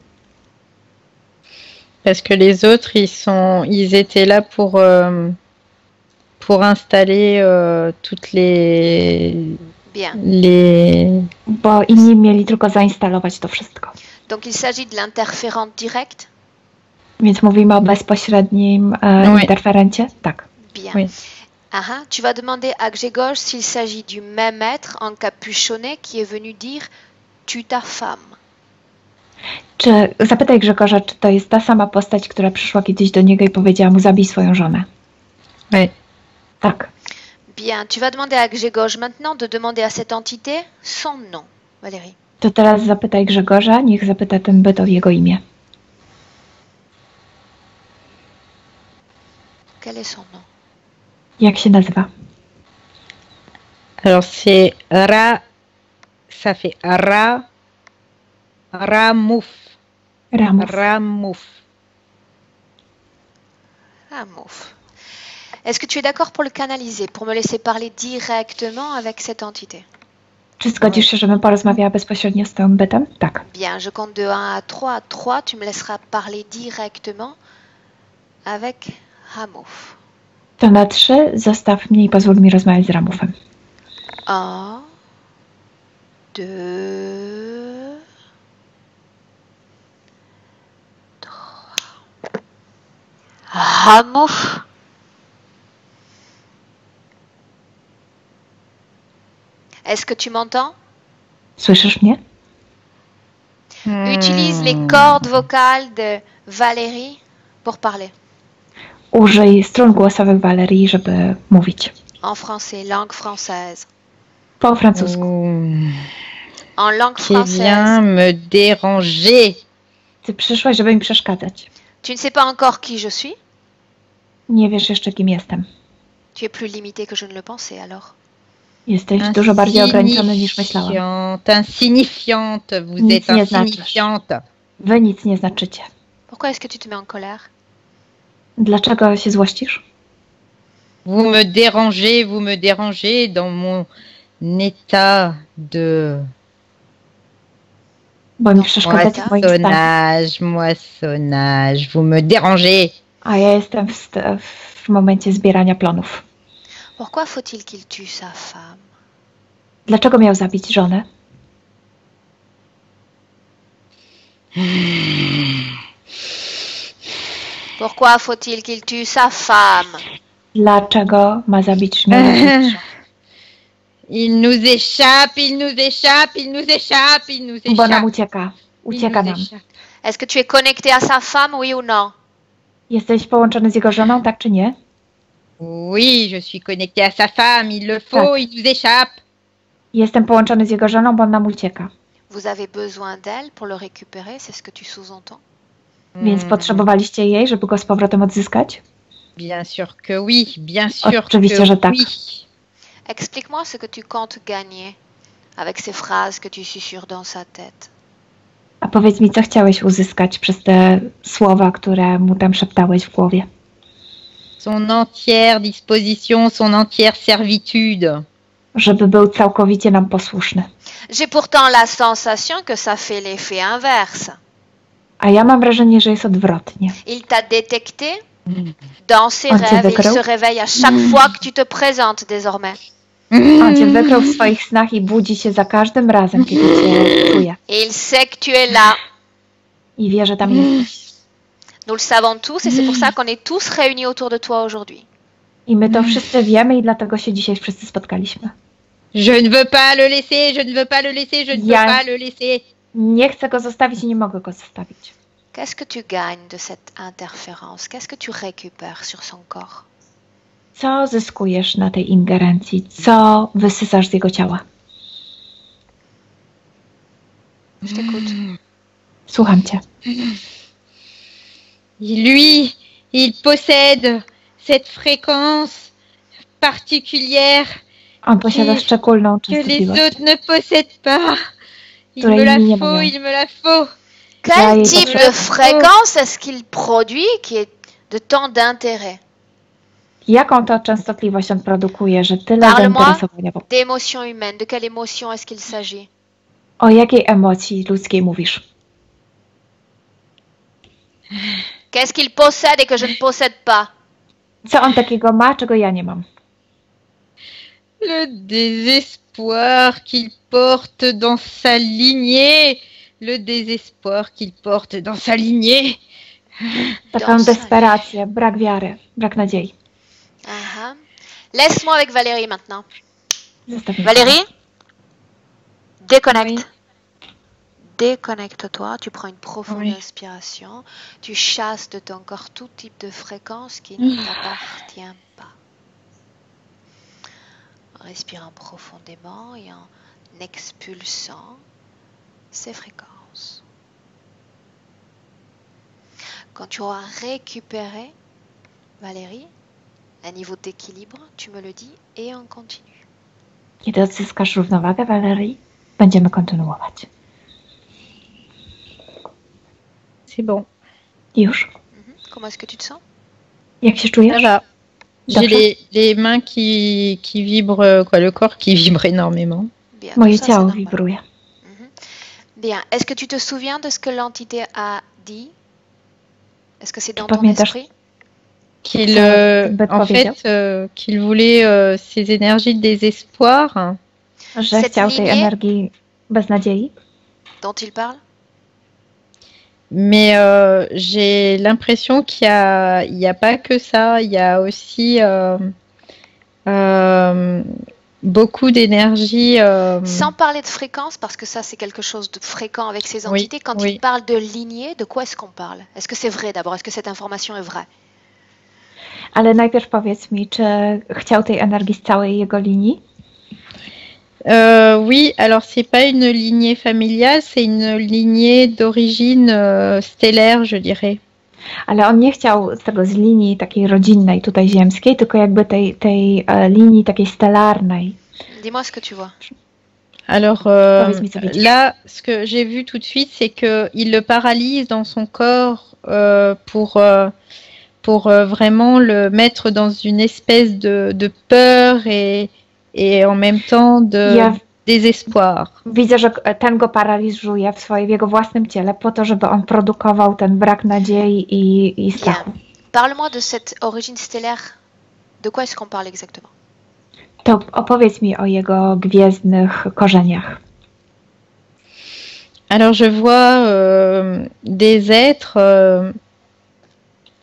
Parce que les autres ils étaient là pour installer toutes Bien. Bo inni mieli tylko zainstalować to wszystko. Donc il s'agit de l'interférente directe? Więc mówimy o bezpośrednim interferencie? Tak. Bien. Oui. Aha. Tu vas demander à Grzegorz s'il s'agit du même être encapuchonné qui est venu dire tue ta femme. Zapytaj Grzegorza, czy to jest ta sama postać, która przyszła kiedyś do niego i powiedziała mu zabij swoją żonę. Oui. Tak. Bien. Tu vas demander à Grzegorz maintenant de demander à cette entité son nom. Valérie. To teraz zapytaj Grzegorza, niech zapyta ten byt o jego imię. Quel est son nom? Jak się nazywa? Alors c'est ça fait Ramouf. Ramouf. Ramouf. Amouf. Est-ce que tu es d'accord pour le canaliser, pour me laisser parler directement avec cette entité? Czy zgodzisz się, żebym porozmawiała bezpośrednio z tym bytem? Tak. Bien, je compte de 1 à 3. À 3, tu me laisseras parler directement avec Ramouf. To na 3 zostaw mnie i pozwól mi rozmawiać z Ramufem. 1, 2, 3. Ramouf. Est-ce que tu m'entends? Słyszysz mnie? Utilise les cordes vocales de Valérie pour parler. Użyj strun głosowych Walerii, żeby mówić. En français, langue française. Po francusku. En langue Qui française. vient me déranger. Ty przyszłaś, żeby mi przeszkadzać. Tu ne sais pas encore qui je suis? Nie wiesz jeszcze, kim jestem. Tu es plus limité que je ne le pensais alors. Jesteś dużo bardziej ograniczony niż myślałam. Insignifiante, vous Nic êtes nie znaczysz. insignifiante. Wy nic nie znaczycie. Pourquoi est-ce que tu te mets en colère? Dlaczego się złościsz? Vous me dérangez dans mon état de Bo mi przeszkadzacie w moim stanie. moissonnage, vous me dérangez. A ja jestem w momencie zbierania plonów. Pourquoi faut-il qu'il tue sa femme? Dlaczego miał zabić żonę? Pourquoi faut-il qu'il tue sa femme? Dlaczego ma zabić żonę? Il nous échappe, il nous échappe, il nous échappe, il nous échappe. Bo nam ucieka. Il Ucieka nous nam. échappe. Est-ce que tu es connecté à sa femme, oui ou non? Jesteś połączony z jego żoną, tak czy nie? Oui, je suis connectée à sa femme, il le faut, il nous échappe. Jestem połączony z jego żoną, bo on nam ucieka. Vous avez besoin d'elle pour le récupérer, c'est ce que tu sous-entends? Więc potrzebowaliście jej, żeby go z powrotem odzyskać? Bien sûr que oui, bien sûr Oczywiście, que że tak. oui. Explique-moi ce que tu comptes gagner avec ces phrases que tu susurres dans sa tête. A powiedz mi, co chciałeś uzyskać przez te słowa, które mu tam szeptałeś w głowie? Son entière disposition, son entière servitude. Żeby był całkowicie nam posłuszny. J'ai pourtant la sensation que ça fait l'effet inverse. A ja mam wrażenie, że jest odwrotnie. Il t'a détecté dans ses On cię rêves. Il wykrył? se réveille à chaque fois que tu te présentes désormais. On cię wykrył w swoich snach i budzi się za każdym razem, kiedy cię czuje. Et il sait que tu es là. I wie, że tam jesteś. Nous le savons tous et c'est pour ça qu'on est tous réunis autour de toi aujourd'hui. I my to wszyscy wiemy i dlatego się dzisiaj wszyscy spotkaliśmy. Je ne veux pas le laisser, je ne veux pas le laisser, je ne veux pas le laisser. Nie chcę go zostawić i nie mogę go zostawić. Qu'est-ce que tu gagnes de cette interférence? Qu'est-ce que tu récupères sur son corps? Co zyskujesz na tej ingerencji? Co wysysasz z jego ciała? Je t'écoute. Słucham cię. Lui, il possède cette fréquence particulière On posiada szczególną que les częstotliwość. autres ne possèdent pas. Il Której me la inni nie faut, mają. il me la faut. Quel il type faut- de fréquence est-ce qu'il produit qui est de tant d'intérêt? Jaką to częstotliwość on produkuje, że tyle Parle-moi zainteresowania? d'émotions humaines. De quelle émotion est-ce qu'il s'agit? O jakiej emocji ludzkiej mówisz? Qu'est-ce qu'il possède et que je ne possède pas? Co on takiego ma, czego ja nie mam? Le désespoir qu'il porte dans sa lignée. Le désespoir qu'il porte dans sa lignée. Taką Dans- desperację, brak wiary, brak nadziei. Ah, laisse-moi avec Valérie maintenant. Zostaw mnie. Valérie, déconnecte. Oui. Déconnecte-toi, tu prends une profonde Oui. respiration, tu chasses de ton corps tout type de fréquence qui ne t'appartient pas. En respirant profondément et en expulsant ces fréquences. Quand tu auras récupéré, Valérie, un niveau d'équilibre, tu me le dis et on continue. Kiedy odzyskasz równowagę, Valerii, będziemy kontynuować. C'est bon. Już. Comment est-ce que tu te sens? Jak się Ça czujesz? va. J'ai Dobrze? les mains qui vibrent, quoi, le corps qui vibre énormément. Bien, Moje tout ça, c'est ciało normal. wibruje. Bien. Est-ce que tu te souviens de ce que l'entité a dit? Est-ce que c'est dans Tu ton pamiętasz? esprit? Qu'il, Bête en powiedział. fait, qu'il voulait ces énergies de désespoir. Że Cette chciał tej lignée- energii bez nadziei? Dont il parle? Mais j'ai l'impression il y a pas que ça. Il y a aussi beaucoup d'énergie. Sans parler de fréquence, parce que ça c'est quelque chose de fréquent avec ces Oui, entités. Quand oui. il parle de lignée, de quoi est-ce qu'on parle? Est-ce que c'est vrai d'abord? Est-ce que cette information est vraie? Ale najpierw powiedz mi, czy chciał tej energii z całej jego linii? Oui, alors c'est pas une lignée familiale, c'est une lignée d'origine stellaire, je dirais. Ale on nie chciał z tego z linii takiej rodzinnej, tutaj ziemskiej, tylko jakby tej linii takiej stelarnej. Dis-moi ce que tu vois. Alors Powiedz mi, co widzisz. là, ce que j'ai vu tout de suite, c'est qu'il le paralyse dans son corps pour vraiment le mettre dans une espèce de peur et en même temps de... désespoir. Widzę, że ten go paraliżuje w jego własnym ciele po to, żeby on produkował ten brak nadziei i strachu. Parle-moi de cette origine stellaire. De quoi est-ce qu'on parle exactement? To opowiedz mi o jego gwiezdnych korzeniach. Alors je vois des êtres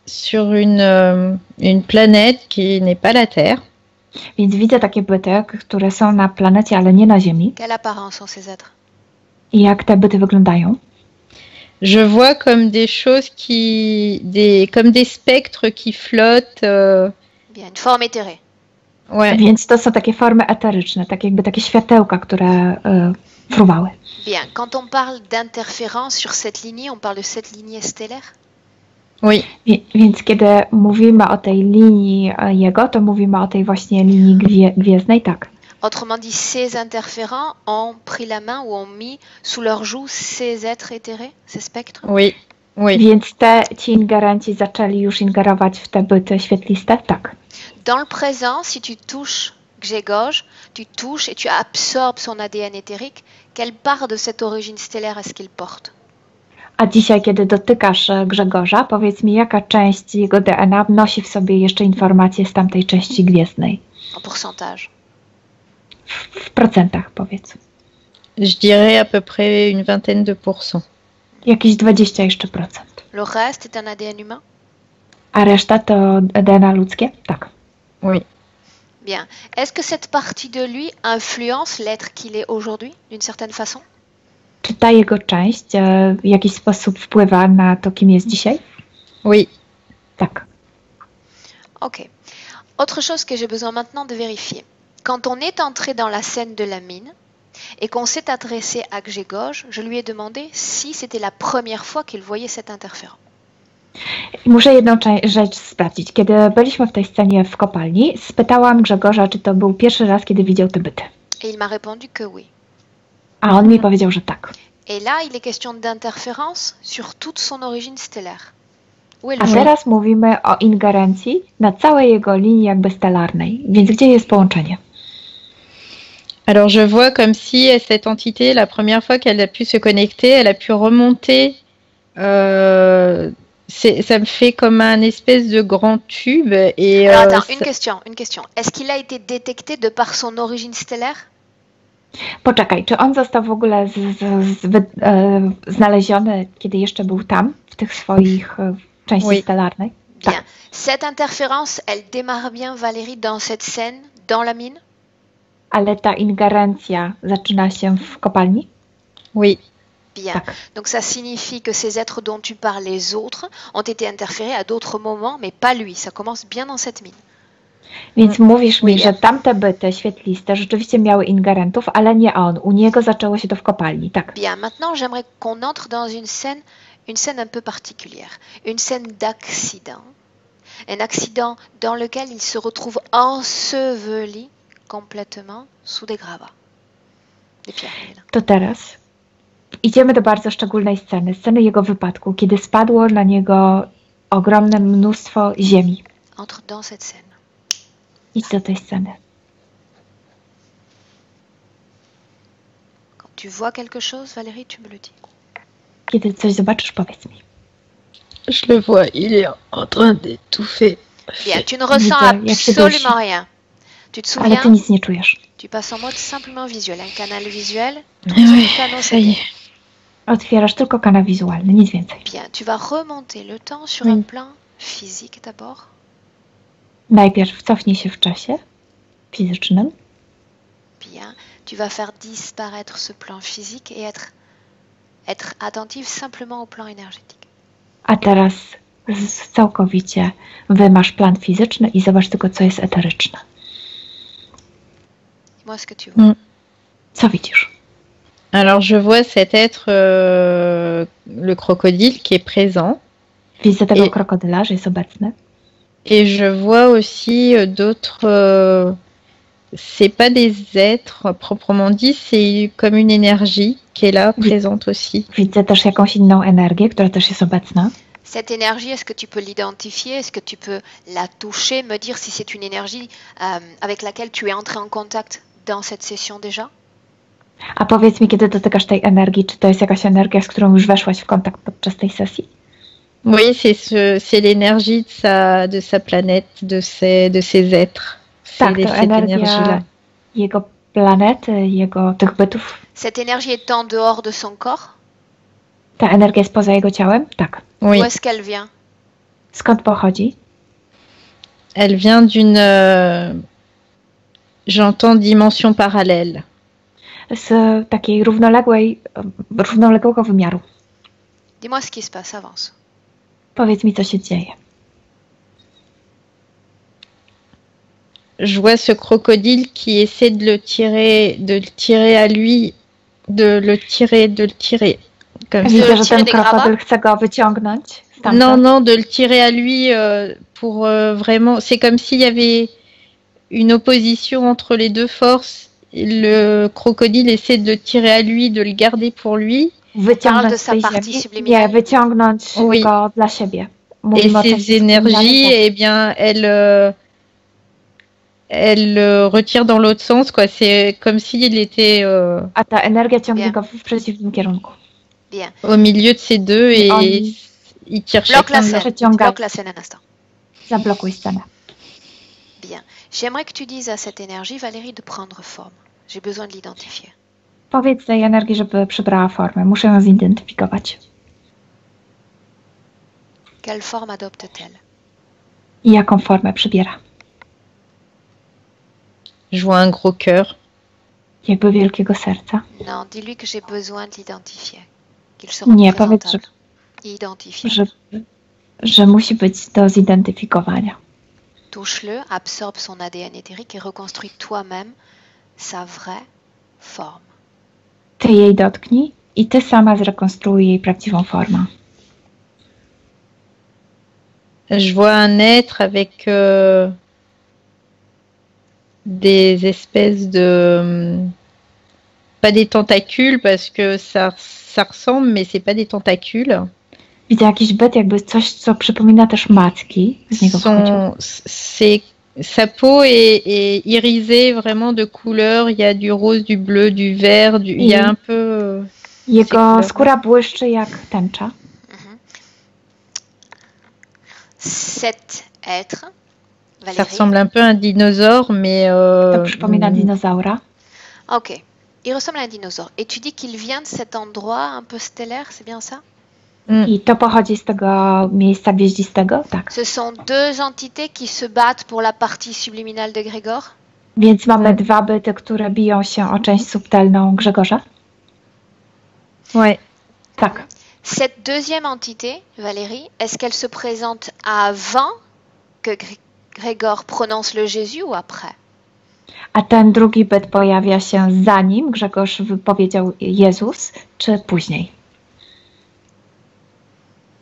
sur une planète qui n'est pas la Terre. Więc widzę takie byty, które są na planecie, ale nie na Ziemi. Quelle apparence ont ces êtres? I jak te byty wyglądają? Je vois comme des choses comme des spectres qui flottent. Bien, une forme éthérée. Ouais. Więc to są takie formy eteryczne, tak jakby takie światełka, które fruwały. Bien, quand on parle d'interférence sur cette lignée, on parle de cette lignée stellaire? Oui. Więc kiedy mówimy o tej linii jego, to mówimy o tej właśnie linii gwiezdnej, tak. Autrement dit, ces interférents ont pris la main ou ont mis sous leur joug ces êtres éthérés, ces spectres? Oui. Oui. Więc ci ingerenci zaczęli już ingerować w te byty świetliste? Tak. Dans le présent, si tu touches Grzegorz, tu touches et tu absorbes son ADN éthérique, quelle part de cette origine stellaire est-ce qu'il porte? A dzisiaj, kiedy dotykasz Grzegorza, powiedz mi, jaka część jego DNA nosi w sobie jeszcze informacje z tamtej części gwiezdnej? En pourcentage? W procentach, powiedz. Je dirais à peu près une vingtaine de pourcents. Jakieś 20 jeszcze procent. Le reste est un ADN humain? A reszta to DNA ludzkie? Tak. Oui. Bien. Est-ce que cette partie de lui influence l'être qu'il est aujourd'hui, d'une certaine façon? Czy ta jego część w jakiś sposób wpływa na to, kim jest dzisiaj? Oui. Tak. Ok. Autre chose que j'ai besoin maintenant de vérifier. Quand on est entré dans la scène de la mine et qu'on s'est adressé à Grzegorz, je lui ai demandé si c'était la première fois qu'il voyait cet interférent. Muszę jedną rzecz sprawdzić. Kiedy byliśmy w tej scenie w kopalni, spytałam Grzegorza, czy to był pierwszy raz, kiedy widział te byty. Et il m'a répondu que oui. A on mi powiedział, że tak. Et là, il est question d'interférence sur toute son origine stellaire. Où est A le teraz mówimy o ingerencji na całej jego linii jakby stelarnej. Więc gdzie jest połączenie? Alors je vois comme si cette entité, la première fois qu'elle a pu se connecter, elle a pu remonter. Ça me fait comme un espèce de grand tube. Et, Alors attends, une question. Est-ce qu'il a été détecté de par son origine stellaire? Poczekaj, czy on został w ogóle znaleziony, kiedy jeszcze był tam, w tych swoich części stelarnej? Bien. Tak. Cette interférence, elle démarre bien, Valérie, dans cette scène, dans la mine? Ale ta ingerencja zaczyna się w kopalni? Oui. Bien. Tak. Donc ça signifie que ces êtres dont tu parles, les autres, ont été interférés à d'autres moments, mais pas lui. Ça commence bien dans cette mine. Więc mówisz mi, że tamte byty świetliste rzeczywiście miały ingerentów, ale nie on. U niego zaczęło się to w kopalni, tak. Bien, maintenant j'aimerais qu'on entre dans une scène un peu particulière. Une scène d'accident. Un accident dans lequel il se retrouve enseveli complètement sous des gravats. Des pierres. To teraz idziemy do bardzo szczególnej sceny jego wypadku, kiedy spadło na niego ogromne mnóstwo ziemi. Entre dans cette scène. Idź do tej sceny. Quand tu vois quelque chose, Valérie, tu me le dis. Kiedy coś zobaczysz, powiedz mi. Je le vois, il est en train d'étouffer. Bien, tu ne ressens absolument rien. Tu te Ale souviens? ty nic nie czujesz. Tu passes en mode simplement visuel. Un canal visuel. Oui, Canal, ça y est. Otwierasz tylko kanał wizualny, nic więcej. Bien, tu vas remonter le temps sur un plan physique d'abord. Najpierw cofnij się w czasie fizycznym. Bien, tu vas faire disparaître ce plan physique et être attentif simplement au plan énergétique. A teraz całkowicie wymasz plan fizyczny i zobacz tylko, co jest eteryczne. Dis-moi ce que tu vois. Co widzisz? Alors je vois cet être, le crocodile qui est présent. Widzę tego krokodyla, że jest obecny. Et je vois aussi d'autres... c'est pas des êtres proprement dit, c'est comme une énergie qui est là, présente aussi. Widzę też jakąś inną energię, która też jest obecna. Cette énergie, est-ce que tu peux l'identifier? Est-ce que tu peux la toucher? Me dire si c'est une énergie avec laquelle tu es entré en contact dans cette session déjà? A powiedz mi, kiedy dotykasz tej energii, czy to jest jakaś energia, z którą już weszłaś w kontakt podczas tej sesji? Oui, c'est l'énergie de sa planète, de ses êtres. Tak, to cette energia énergie-là. jego planety, jego tych bytów. Cette énergie est en dehors de son corps? Ta energia jest poza jego ciałem? Tak. Oui, Où est-ce qu'elle vient? Skąd pochodzi? elle vient d'une, j'entends dimension parallèle. Z takiej równoległego wymiaru. Dis-moi ce qui se passe, avance. Powiedz mi, co się dzieje. Je vois ce crocodile qui essaie de le tirer à lui, de le tirer. Comme ça. Widzę, że tirer ten des gravats? krokodyl chce go wyciągnąć stamtąd. Non, de le tirer à lui pour vraiment. C'est comme s'il y avait une opposition entre les deux forces. Le crocodile essaie de le tirer à lui, de le garder pour lui. Wyciągnąć Parle de z sa tej partie ziemi. subliminale. Nie, wyciągnąć Oui. go dla siebie. Et Mówimy o ces części énergies, subliminalnej. eh bien, elle retire dans l'autre sens, quoi. C'est comme s'il était A ta energia ciągnie Bien. go w przeciwnym kierunku. Bien. au milieu de ces deux et On- il tire Bloque la chacun de leur... scène. Przeciąga. Bloque la scène un instant. Zablokuj scenę. Bien. J'aimerais que tu dises à cette énergie, Valérie, de prendre forme. J'ai besoin de l'identifier. Powiedz tej energii, żeby przybrała formę. Muszę ją zidentyfikować. Quelle forme adopte-t-elle? I jaką formę przybiera? Je vois un gros cœur. Jakby wielkiego serca. Non, dis-lui que j'ai besoin de l'identifier. Qu'il se Nie, représente powiedz, à że, nous. Identifier. że musi być do zidentyfikowania. Touche-le, absorbe son ADN éthérique et reconstruis toi-même sa vraie forme. Ty jej dotknij i ty sama zrekonstruuj jej prawdziwą formę. Je vois un être avec des espèces de... pas des tentacules parce que ça ressemble, mais c'est pas des tentacules. Widzę jakiś byt, jakby coś, co przypomina też macki. Z niego wychodził. Sa peau est irisée vraiment de couleurs. Il y a du rose, du bleu, du vert. Il y a un peu... Jego skóra błyszczy jak tęcza. Cet être, Ça Valérie. ressemble un peu à un dinosaure, mais... To przypomina dinozaura. Ok. Il ressemble à un dinosaure. Et tu dis qu'il vient de cet endroit un peu stellaire, c'est bien ça? I to pochodzi z tego miejsca gwieździstego? Tak. Ce sont deux entités qui se battent pour la partie subliminale de Grégor? Więc mamy dwa byty, które biją się o część subtelną Grzegorza? Ouais. Tak. Cette deuxième entité, Valérie, est-ce qu'elle se présente avant que Grégor prononce le Jésus ou après? A ten drugi byt pojawia się zanim Grzegorz wypowiedział Jezus, czy później?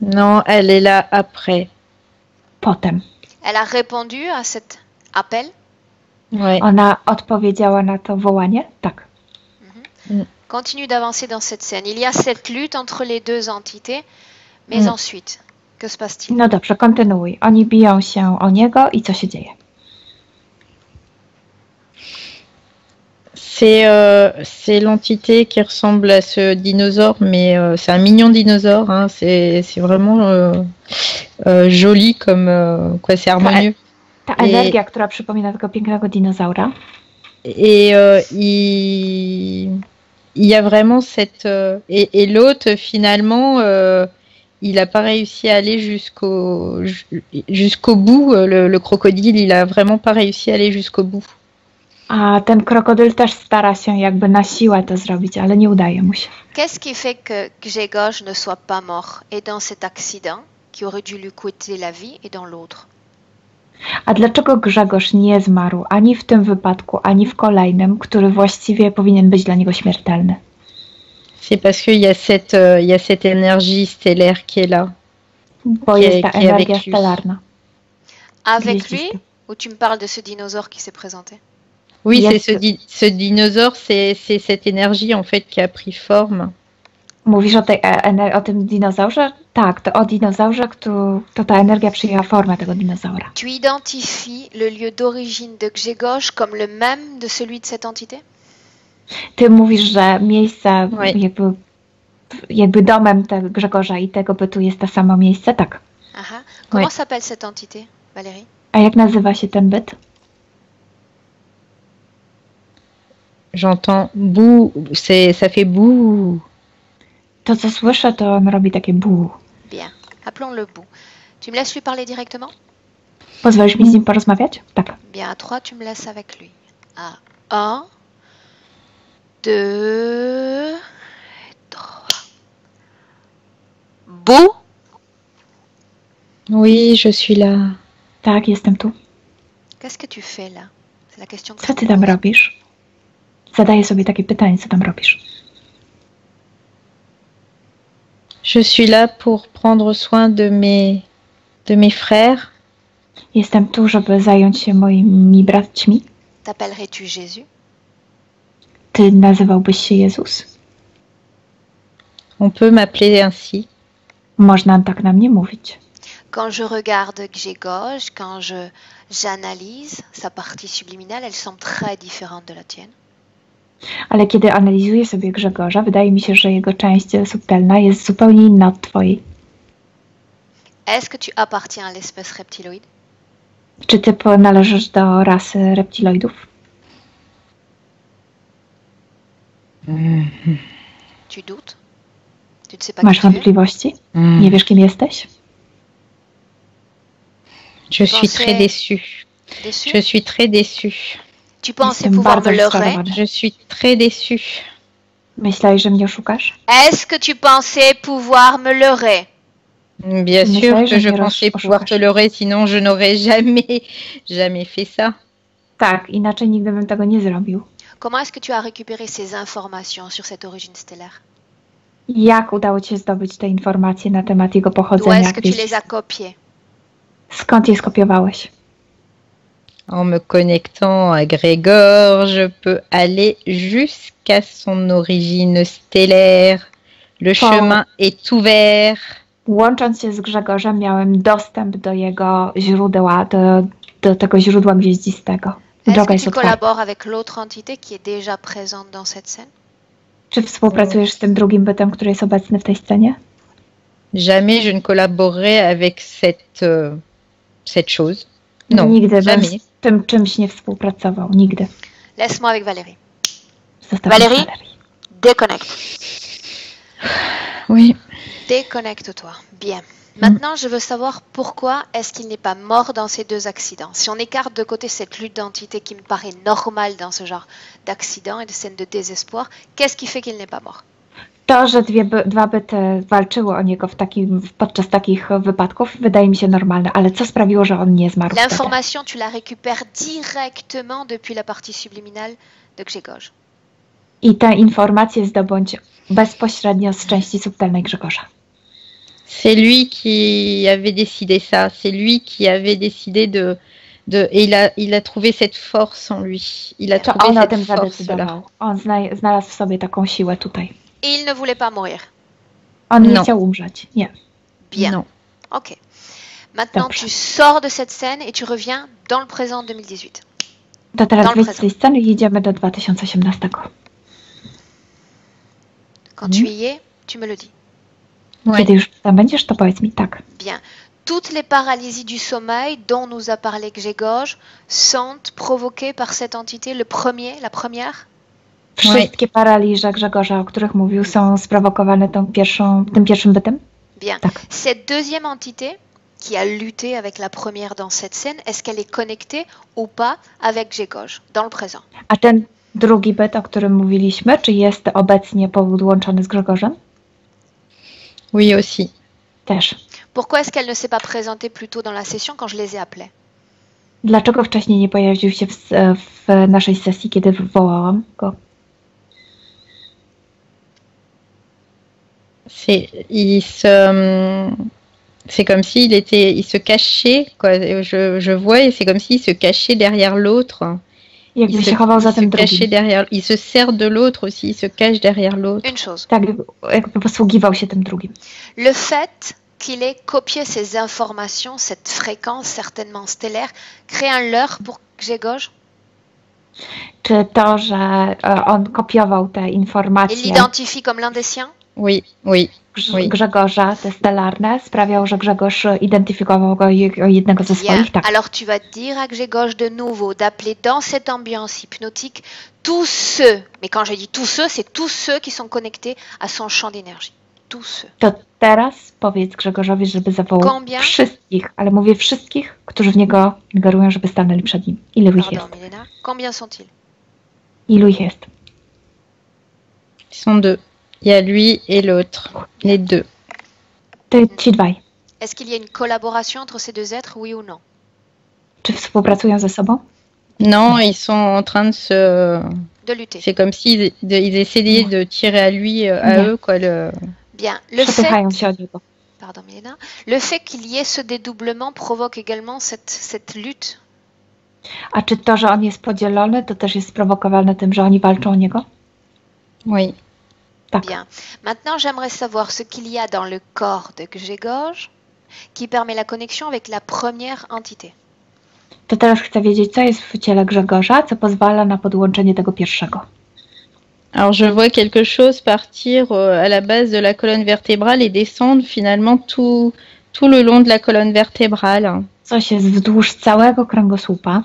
Non, elle est là après. Potem. Elle a répondu à cet appel? Ouais. Ona odpowiedziała na to wołanie? Tak. Continue d'avancer dans cette scène. Il y a cette lutte entre les deux entités, mais ensuite, que se passe-t-il? No dobrze, kontynuuj. Oni biją się o niego i co się dzieje? C'est l'entité qui ressemble à ce dinosaure, mais c'est un mignon dinosaure. Hein, c'est vraiment joli comme quoi, c'est harmonieux. Ta energia, która przypomina tego pięknego dinozaura. Et il y a vraiment cette et l'autre finalement il n'a pas réussi à aller jusqu'au bout. Le crocodile, il a vraiment pas réussi à aller jusqu'au bout. A ten krokodyl też stara się jakby na siłę to zrobić, ale nie udaje mu się. Qu'est-ce qui fait que Grzegorz ne soit pas mort et dans cet accident qui aurait dû lui coûter la vie et dans l'autre? A dlaczego Grzegorz nie zmarł ani w tym wypadku, ani w kolejnym, który właściwie powinien być dla niego śmiertelny? C'est parce qu'il y a cette énergie stellaire qui est là. Bo jest ta energia stellarna. Avec lui, ou tu me parles de ce dinosaure qui s'est présenté? Oui, c'est ce dinosaure, c'est cette énergie en fait qui a pris forme. Mówisz o tym dinozaurze? Tak, to o dinozaurze, to ta energia przyjęła formę tego dinozaura. Tu identifies le lieu d'origine de Grzegorz comme le même de celui de cette entité? Ty mówisz, że miejsce Oui. jakby domem tego Grzegorza i tego bytu jest to samo miejsce, tak. Aha. Comment Oui. s'appelle cette entité, Valérie? A jak nazywa się ten byt? J'entends bouh, ça fait bouh. To, co słyszę, to on robi takie bu. Bien. Appelons-le bout. Tu me laisses lui parler directement? Pozwolisz mi z nim porozmawiać? Tak. Bien, à 3, tu me laisses avec lui. À 1, 2, 3. Bout? Oui, je suis là. Tak, jestem tu. Qu'est-ce que tu fais là? C'est la question que Co je ty me tam pose. robisz? Zadaję sobie takie pytanie, co tam robisz? Je suis là pour prendre soin de mes frères. Jestem tu, żeby zająć się moimi braćmi. T'appellerais-tu Jésus? Ty nazywałbyś się Jezus? On peut m'appeler ainsi. Można tak na mnie mówić. Quand je regarde Grzegorz, quand j'analyse sa partie subliminale, elle semble très différente de la tienne. Ale kiedy analizuję sobie Grzegorza, wydaje mi się, że jego część subtelna jest zupełnie inna od twojej. Est-ce que tu appartiens à l'espèce reptiloïde? Czy ty należysz do rasy reptiloidów? Tu doutes? Tu ne sais pas Masz qui tu es? wątpliwości? Nie wiesz, kim jesteś? Je suis Pensez- très déçue. Déçu? Je suis très déçue. Tu pensais Jestem pouvoir bardzo me leurrer? rozczarowany. Je suis très déçue. Myślałeś, że mnie oszukasz? Est-ce que tu pensais pouvoir me leurrer? Bien Mais sûr ça, que je je me pensais reproche. pouvoir te leurrer, sinon je n'aurais jamais fait ça. Tak, inaczej nigdy bym tego nie zrobił. Comment est-ce que tu as récupéré ces informations sur cette origine stellaire? Jak udało ci się zdobyć te informacje na temat jego D'où pochodzenia? est-ce que tu Gdzieś? les as copiées? Skąd je skopiowałeś? En me connectant à Grégor, je peux aller jusqu'à son origine stellaire. Le chemin est ouvert. Łącząc się z Grzegorzem, miałem dostęp do jego źródła, do tego źródła gwieździstego. Est-ce Droga que jest tu otwarta. collabores avec l'autre entité qui est déjà présente dans cette scène? Czy współpracujesz z tym drugim bytem, który jest obecny w tej scenie? Jamais je ne collaborerai avec cette chose. Non, Nigdy bym jamais. z tym czymś nie współpracował. Nigdy. Laisse-moi avec Valérie. Zostawiam Valérie? Valerii. Déconnecte. Oui. Déconnecte-toi. Bien. Maintenant, je veux savoir pourquoi est-ce qu'il n'est pas mort dans ces deux accidents. Si on écarte de côté cette lutte d'entité qui me paraît normale dans ce genre d'accident et de scène de désespoir, qu'est-ce qui fait qu'il n'est pas mort? To, że dwa byty walczyły o niego podczas takich wypadków, wydaje mi się normalne, ale co sprawiło, że on nie zmarł wtedy? L'information, tu la récupères directement depuis la partie subliminale de Grzegorz. I tę informację zdobądź bezpośrednio z części subtelnej Grzegorza. C'est lui qui avait décidé ça. C'est lui qui avait décidé et il a trouvé cette force en lui. Il a To trouvé on o cette tym force-là. zadecydował. On znalazł w sobie taką siłę tutaj. Et il ne voulait pas mourir. On nie No. chciał umrzeć. Nie. Bien. Non. Ok. Maintenant, Dobrze. tu sors de cette scène et tu reviens dans le présent 2018. To teraz Dans le wyjdź z tej sceny i idziemy do 2018. Quand tu y es, tu me le dis. Ouais. Kiedy już tam będziesz, to powiedz mi tak. Bien. Toutes les paralysies du sommeil dont nous a parlé Grzegorz sont provoquées par cette entité, la première? Wszystkie paraliże Grzegorza, o których mówił, są sprowokowane tym pierwszym bytem? Bien. Tak. Cette deuxième entité qui a lutté avec la première dans cette scène, est-ce qu'elle est connectée ou pas avec Grzegorz dans le présent? A ten drugi byt, o którym mówiliśmy, czy jest obecnie podłączony z Grzegorzem? Oui, aussi. Też. Pourquoi est-ce qu'elle ne s'est pas présentée plus tôt dans la session quand je les ai appelés? Dlaczego wcześniej nie pojawił się w naszej sesji, kiedy wywołałam go? C'est comme il se cachait, quoi. Je vois, et c'est comme s'il se cachait derrière l'autre. Jakby się chował za tym drugim. Il se sert de l'autre aussi, il se cache derrière l'autre. Une chose. Tak, jakby posługiwał się tym drugim. Le fait qu'il ait copié ces informations, cette fréquence certainement stellaire, crée un leurre pour Grzegorz? Czy to, że on kopiował te Il informacje l'identifie comme l'un des siens? Oui, oui, oui. Grzegorza, te stelarne, sprawiał, że Grzegorz identyfikował go jako jednego ze Bien. swoich? Tak. Alors tu vas dire à Grzegorz de nouveau d'appeler dans cette ambiance hypnotique tous ceux, mais quand je dis tous ceux, c'est tous ceux qui sont connectés à son champ d'énergie. Tous ceux. To teraz powiedz Grzegorzowi, żeby zawołał Combien? wszystkich, ale mówię wszystkich, którzy w niego ingerują, żeby stanęli przed nim. Ilu ich jest? Pardon, Milena. Combien sont-ils? Ilu ich jest? Ils sont deux. Il y a lui et l'autre, les deux. Ci dwaj. Est-ce qu'il y a une collaboration entre ces deux êtres, oui ou non? Czy współpracują ze sobą? Non, ils sont en train de se... De lutter. C'est comme s'ils ils essayaient de tirer à lui, à Ouais. eux, quoi. Bien. Le fait, Przepychają się od niego. pardon, Milena. Le fait qu'il y ait ce dédoublement provoque également cette lutte. A czy to, że on jest podzielony, to też jest sprowokowane tym, że oni walczą o niego? Oui. Tak. Bien. Maintenant, j'aimerais savoir ce qu'il y a dans le corps de Grzegorz qui permet la connexion avec la première entité. To teraz chcę wiedzieć, co jest w ciele Grzegorza, co pozwala na podłączenie tego pierwszego. Alors je vois quelque chose partir à la base de la colonne vertébrale et descendre finalement tout le long de la colonne vertébrale. Coś jest wzdłuż całego kręgosłupa.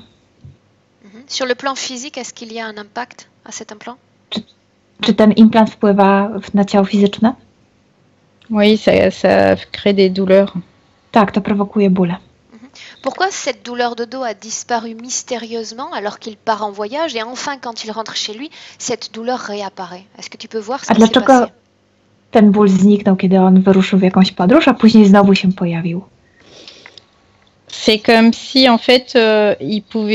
Sur le plan physique, est-ce qu'il y a un impact à cet implant? Czy ten implant wpływa na ciało fizyczne? Oui, ça crée des douleurs. Tak, to prowokuje bóle. Pourquoi cette douleur de dos a disparu mystérieusement alors qu'il part en voyage et enfin quand il rentre chez lui, cette douleur réapparaît? Est-ce que tu peux voir ce A qui s'est dlaczego passé? ten ból zniknął, kiedy on wyruszył w jakąś podróż, a później znowu się pojawił? C'est comme si en fait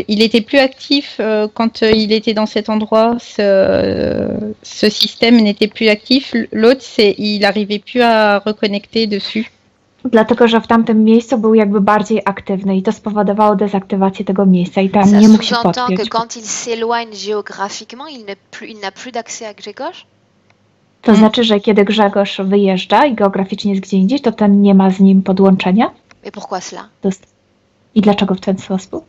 il était plus actif quand il était dans cet endroit. Ce système n'était plus actif. L'autre, il n'arrivait plus à reconnecter dessus. Dlatego, że w tamtym miejscu był jakby bardziej aktywny i to spowodowało dezaktywację tego miejsca i tam Ça nie mógł się sous-entend que podpiąć. quand il s'éloigne géographiquement, il n'a plus d'accès à Grzegorz? To znaczy, że kiedy Grzegorz wyjeżdża i geograficznie jest gdzie indziej, to ten nie ma z nim podłączenia? Mais pourquoi cela? I dlaczego w ten sposób?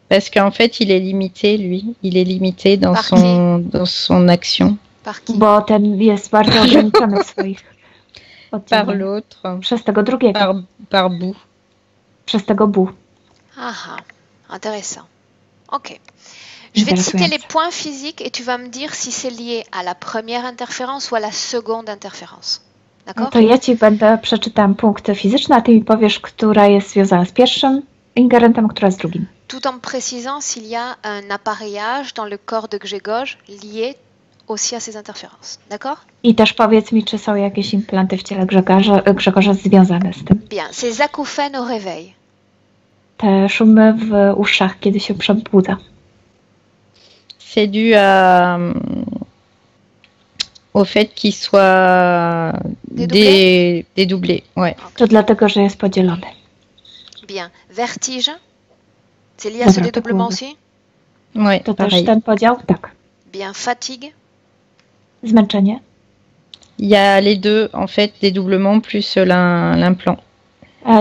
Parce qu'en fait, il est limité, lui. Il est limité dans Par son action. Par qui? Bo ten jest bardzo ograniczony w swoich Par oddziałaniach. l'autre, Przez tego drugiego, par bout. przez tego bu. Ah, intéressant. Ok. Je vais te citer les points physiques et tu vas me dire si c'est lié à la première interférence ou à la seconde interférence. D'accord? To ja ci przeczytam punkty fizyczne, a ty mi powiesz, która jest związana z pierwszym ingerentem, a która z drugim. Tout en précisant s'il y a un appareillage dans le corps de Grzegorz lié aussi à ces interférences. D'accord? I też powiedz mi, czy są jakieś implanty w ciele Grzegorza związane z tym. Bien. Ces acouphènes au réveil. Te szumy w uszach, kiedy się przebudza. C'est dû au fait qu'il soit dédoublé. Ouais. To dlatego, że jest podzielony. Bien. Vertige. C'est lié à ce Dobra, to dédoublement było. aussi? Ouais, To też pareil. ten podział? Tak. Bien. Fatigue. Zmęczenie. Il y a les deux, en fait, dédoublement plus l'implant.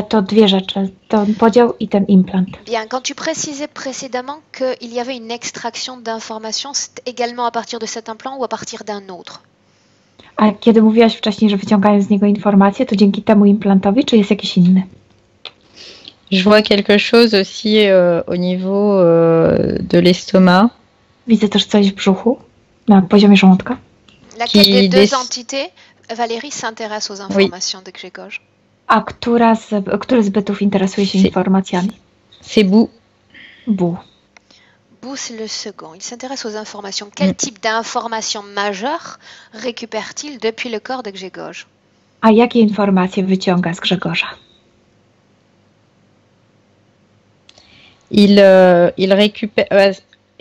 To dwie rzeczy. Ten podział i ten implant. Bien, quand tu précisais précédemment qu'il y avait une extraction d'informations, c'est également à partir de cet implant ou à partir d'un autre? A kiedy mówiłaś wcześniej, że wyciągają z niego informacje, to dzięki temu implantowi, czy jest jakiś inny? Je vois quelque chose aussi au niveau de l'estomac. Widzę też coś w brzuchu, na poziomie żołądka. Laquelle des deux entités, Valérie, s'intéresse aux informations de Grzegorz? A który z bytów interesuje się informacjami? C'est bout. Bu. Bu, c'est le second. Il s'intéresse aux informations. Quel type d'informations majeures récupère-t-il depuis le corps de Grzegorz? A jakie informacje wyciąga z Grzegorza? Il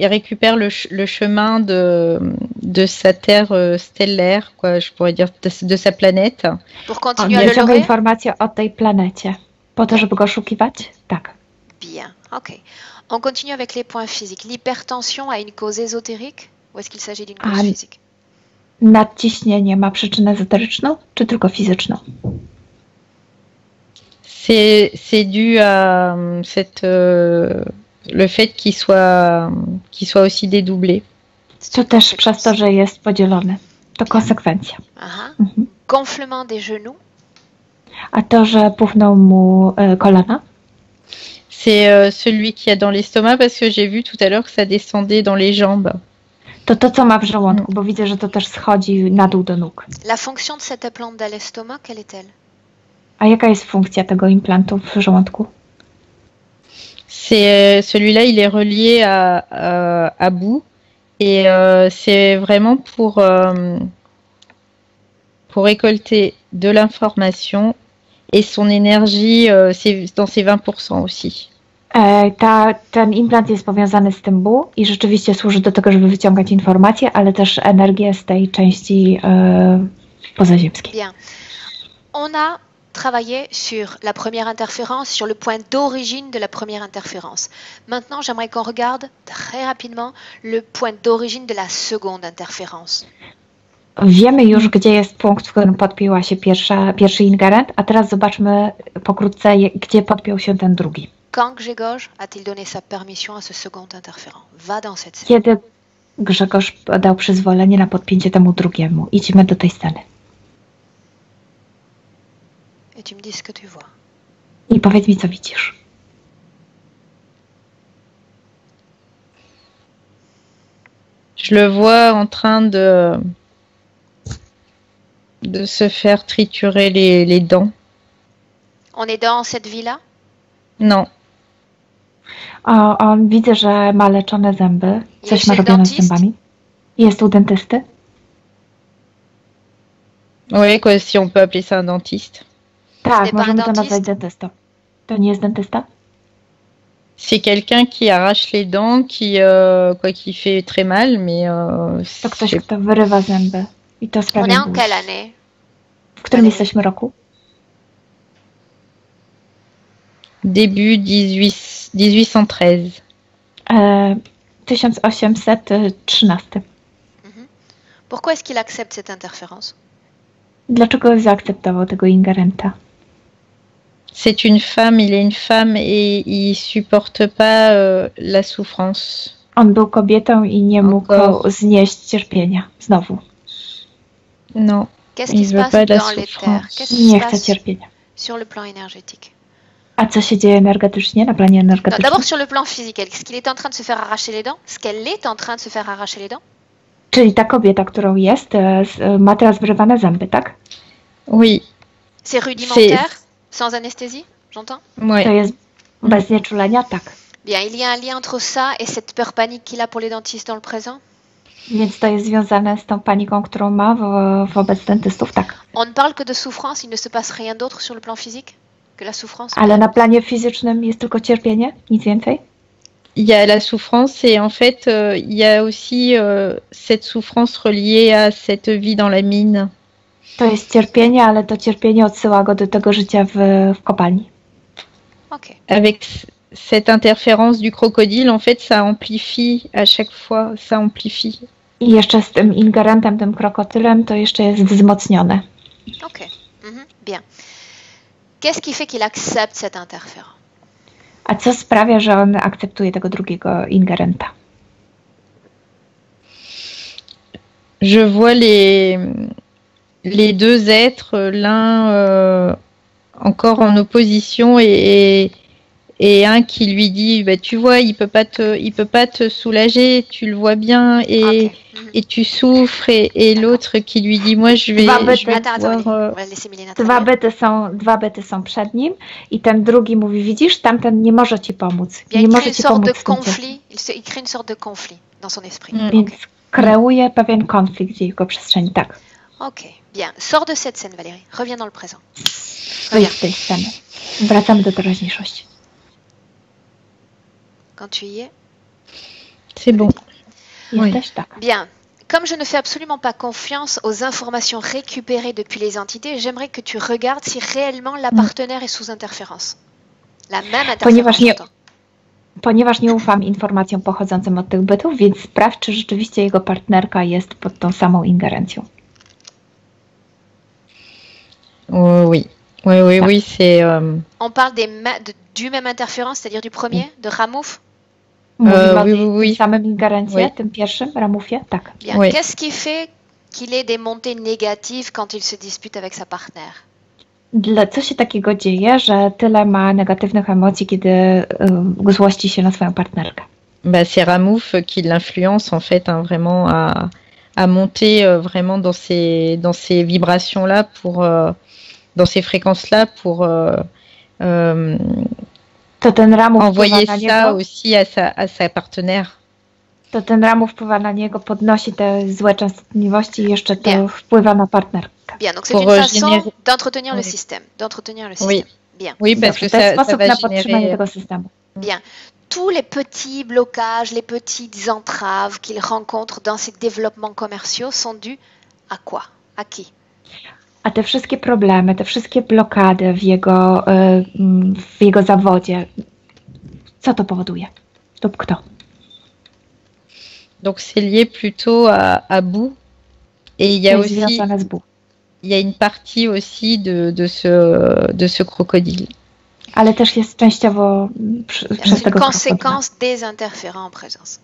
récupère le chemin de sa terre stellaire, quoi, je pourrais dire, de sa planète. Pour On continuer à le wyciąga leurrer? informacje o tej planecie. Po to, żeby go oszukiwać? Tak. Bien, ok. On continue avec les points physiques. L'hypertension a une cause ésotérique ou est-ce qu'il s'agit d'une cause physique? Nadciśnienie ma przyczynę ezoteryczną, czy tylko fizyczną? C'est dû à le fait qu'il soit aussi dédoublé. To też przez to, że jest podzielony. To konsekwencja. Aha. Mhm. Gonflement des genoux. A to, że puchnął mu kolana, C'est celui qui a dans l'estomac parce que j'ai vu tout à l'heure que ça descendait dans les jambes. to co ma w żołądku, bo widzę, że to też schodzi na dół do nóg. La fonction de cette implante à l'estomac, quelle est-elle? A jaka jest funkcja tego implantu w żołądku? C'est celui-là, il est relié à bout et c'est vraiment pour récolter de l'information et son énergie, c'est dans ses 20% aussi. Ten implant jest powiązany z tym BU i rzeczywiście służy do tego, żeby wyciągać informacje, ale też energię z tej części pozaziemskiej. Bien. On a travaillé sur la première interférence, sur le point d'origine de la première interférence. Maintenant, j'aimerais qu'on regarde très rapidement le point d'origine de la seconde interférence. Wiemy już, gdzie jest punkt, w którym podpięła się pierwszy ingerent, a teraz zobaczmy pokrótce, gdzie podpiął się ten drugi. Quand Grzegorz a-t-il donné sa permission à ce second interférent? Va dans cette scène. Kiedy Grzegorz dał przyzwolenie na podpięcie temu drugiemu? Idźmy do tej sceny. Et tu me dis ce que tu vois. I powiedz mi, co widzisz. Je le vois en train de se faire triturer les dents. On est dans cette vie-là? Non, On widzę, że ma leczone zęby. Coś Jest ma robione z dentiste? zębami. Jest u dentysty? oui, quoi, si on peut appeler ça un dentiste. Tak, n'est pas możemy un to dentiste? nazwać dentystą. To nie jest dentysta? C'est quelqu'un qui arrache les dents, qui fait très mal, mais To ktoś, kto wyrywa zęby. I to On est sprawia en ból. quelle année? W którym jesteśmy roku? début 1813. 1813. Pourquoi est-ce qu'il accepte cette interférence? Dlaczego zaakceptował tego ingerenta? C'est une femme, il est une femme et il supporte pas la souffrance. On był kobietą i nie mógł Encore. znieść cierpienia. Znowu. Non, Qu'est-ce il qui se veut passe pas de la dans les souffrance. terres? Qu'est-ce qui Nie se chce passe cierpienia. sur le plan énergétique? A co się dzieje energetycznie, na planie Non, energetycznym? d'abord sur le plan physique, est-ce qu'il est en train de se faire arracher les dents? Est-ce qu'elle est en train de se faire arracher les dents? Czyli ta kobieta, którą jest, ma teraz wyrywane zęby, tak? Oui, C'est rudimentaire? Sans anesthésie? J'entends? To ouais. jest bez znieczulenia, tak. Bien, il y a un lien entre ça et cette peur panique qu'il a pour les dentistes dans le présent? Więc to jest związane z tą paniką, którą ma wobec dentystów, tak. On ne parle que de souffrance, il ne se passe rien d'autre sur le plan physique que la souffrance? Ale na planie fizycznym jest tylko cierpienie? Nic więcej? Il y a la souffrance et en fait, il y a aussi cette souffrance reliée à cette vie dans la mine. To jest cierpienie, ale to cierpienie odsyła go do tego życia w kopalni. Ok. Avec cette interférence du crocodile, en fait, ça amplifie à chaque fois, ça amplifie. I jeszcze z tym ingerentem, tym krokodylem, to jeszcze jest wzmocnione. Ok. Bien. Qu'est-ce qui fait qu'il accepte cet interférent? A co sprawia, że on akceptuje tego drugiego ingerenta? Je vois les deux êtres, l'un encore en opposition et un qui lui dit bah, tu vois il peut pas te soulager, tu le vois bien et tu souffres et l'autre qui lui dit moi je vais Attends, pouvoir, on va laisser Milena Dwa travailler. byty są przed nim i ten drugi mówi, widzisz, tamten nie może ci pomóc. Bien, Nie il crée może une ci sorte pomóc de w tym conflit. Il crée une sorte de conflit dans son esprit. Więc kreuje pewien konflikt w jego przestrzeni, tak. Ok, bien. Sors de cette scène, Valérie. Reviens dans le présent. Wyjdź z tej sceny. Wracamy do teraźniejszości. Quand tu y es. c'est bon. Oui. Jesteś? Tak. Bien. Comme je ne fais absolument pas confiance aux informations récupérées depuis les entités, j'aimerais que tu regardes si réellement la partenaire est sous interférence. La même interférence. j'entends. Ponieważ nie ufam informacjom pochodzącym od tych bytów, więc sprawdź, czy rzeczywiście jego partnerka jest pod tą samą ingerencją. Oui, oui, c'est On parle du même interférence, c'est-à-dire du premier, de Ramouf? Mówimy o oui, tej oui, samym ingerencji, oui. tym pierwszym Ramufie? Tak. Bien. Oui. Qu'est-ce qui fait qu'il ait des montées négatives quand il se dispute avec sa partenaire? Co się takiego dzieje, że tyle ma negatywnych emocji, kiedy złości się na swoją partnerkę? Bah, c'est Ramouf qui l'influence en fait hein, vraiment à monter vraiment dans ces vibrations-là dans ces fréquences-là pour To ten Ramów envoyer wpływa na ça niego, aussi à sa partenaire. to ten Ramów wpływa na niego, podnosi te złe częstotliwości i jeszcze to Bien. wpływa na partnerkę. Bien, donc c'est Pour, une façon générer- d'entretenir le Oui. système. D'entretenir le Oui. système. Bien. Oui, parce que To jest ça sposób va na podtrzymanie générer. tego systemu. Bien. Tous les petits blocages, les petites entraves qu'il rencontre dans ses développements commerciaux sont dus à quoi? À qui? A te wszystkie problemy, te wszystkie blokady w jego zawodzie, co to powoduje? Lub kto? Donc c'est lié plutôt à Bou. Et il y To a jest aussi związane z Bóg. il y a une partie aussi de ce crocodile. Ale też jest częściowo przez C'est une tego krokodyla. conséquence des interférents en présence.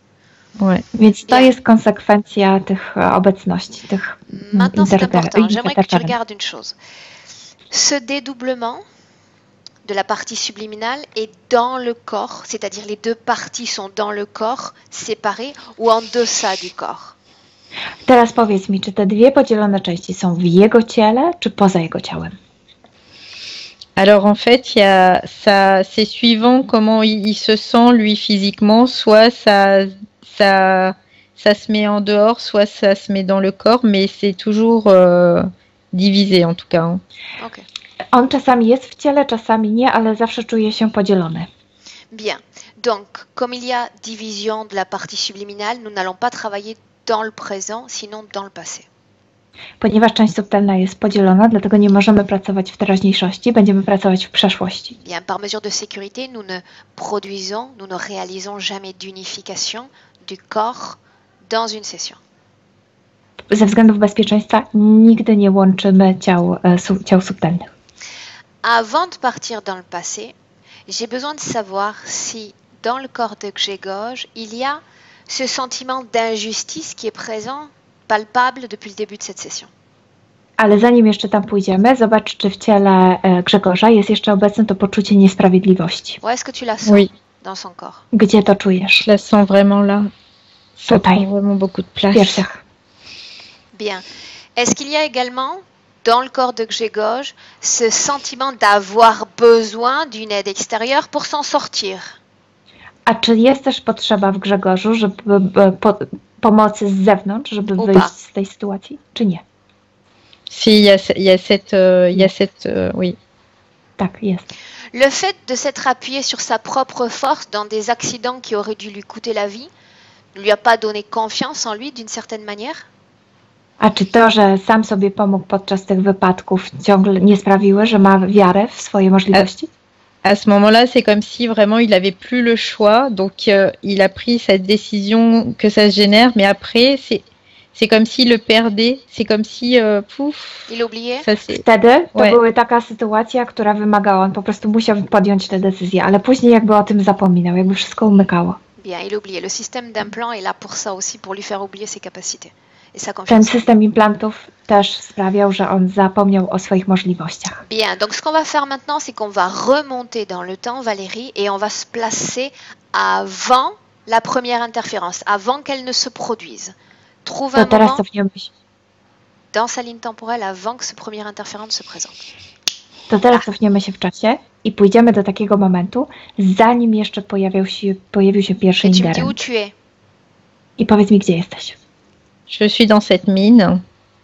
Ouais. Więc to Bien. jest konsekwencja tych obecności, tych Maintenant, c'est important. J'aimerais que tu interferencji. regardes une chose. Ce dédoublement de la partie subliminale est dans le corps, c'est-à-dire les deux parties sont dans le corps, séparées ou en deçà du corps. Teraz powiedz mi, czy te dwie podzielone części są w jego ciele, czy poza jego ciałem? Alors en fait, il y a ça, c'est suivant comment il se sent lui physiquement, soit ça se met en dehors, soit ça se met dans le corps, mais c'est toujours divisé en tout cas. Hein. Ok. On czasami jest w ciele, czasami nie, ale zawsze czuje się podzielony. Bien. Donc, comme il y a division de la partie subliminale, nous n'allons pas travailler dans le présent, sinon dans le passé. Ponieważ część subtelna jest podzielona, dlatego nie możemy pracować w teraźniejszości, będziemy pracować w przeszłości. Bien, par mesure de sécurité, nous ne produisons, nous ne réalisons jamais d'unification du corps dans une session. Ze względów bezpieczeństwa nigdy nie łączymy ciał subtelnych. Avant de partir dans le passé, j'ai besoin de savoir si dans le corps de Grzegorz, il y a ce sentiment d'injustice qui est présent, palpable depuis le début de cette session. Ale zanim jeszcze tam pójdziemy, zobacz, czy w ciele Grzegorza jest jeszcze obecne to poczucie niesprawiedliwości. Où est-ce que tu la sens Oui, dans son corps? Gdzie to czujesz? je la sens vraiment là. Ça Tutaj, prend vraiment beaucoup de w place. piersiach. Bien. Est-ce qu'il y a également dans le corps de Grzegorz ce sentiment d'avoir besoin d'une aide extérieure pour s'en sortir? A czy jest też potrzeba w Grzegorzu, żeby pomocy z zewnątrz, żeby Opa. wyjść z tej sytuacji, czy nie? Si, il y a cette oui. Tak, jest. Le fait de s'être appuyé sur sa propre force dans des accidents qui auraient dû lui coûter la vie ne lui a pas donné confiance en lui d'une certaine manière? A czy to, że sam sobie pomógł podczas tych wypadków, ciągle nie sprawiły, że ma wiarę w swoje możliwości? À ce moment-là, c'est comme si vraiment il avait plus le choix, donc il a pris cette décision que ça se génère, mais après c'est comme s'il le perdait, c'est comme si pouf, Il oubliait? ça c'est Wtedy to Ouais. była taka sytuacja, która wymagała, on po prostu musiał podjąć tę decyzję, ale później jakby o tym zapominał, jakby wszystko umykało. Bien, il oubliait. Le système d'implant est là pour ça aussi, pour lui faire oublier ses capacités et sa Ten confiance. system implantów też sprawiał, że on zapomniał o swoich możliwościach. Bien, donc ce qu'on va faire maintenant, c'est qu'on va remonter dans le temps, Valérie, et on va se placer avant la première interférence, avant qu'elle ne se produise. Trouve To un teraz moment cofniemy się. dans sa ligne temporelle avant que ce premier interférent ne se présente. To teraz cofniemy się w czasie i pójdziemy do takiego momentu, zanim jeszcze pojawił się pierwszy Et tu me dis où ingerent. tu es. I powiedz mi, gdzie jesteś. je suis dans cette mine.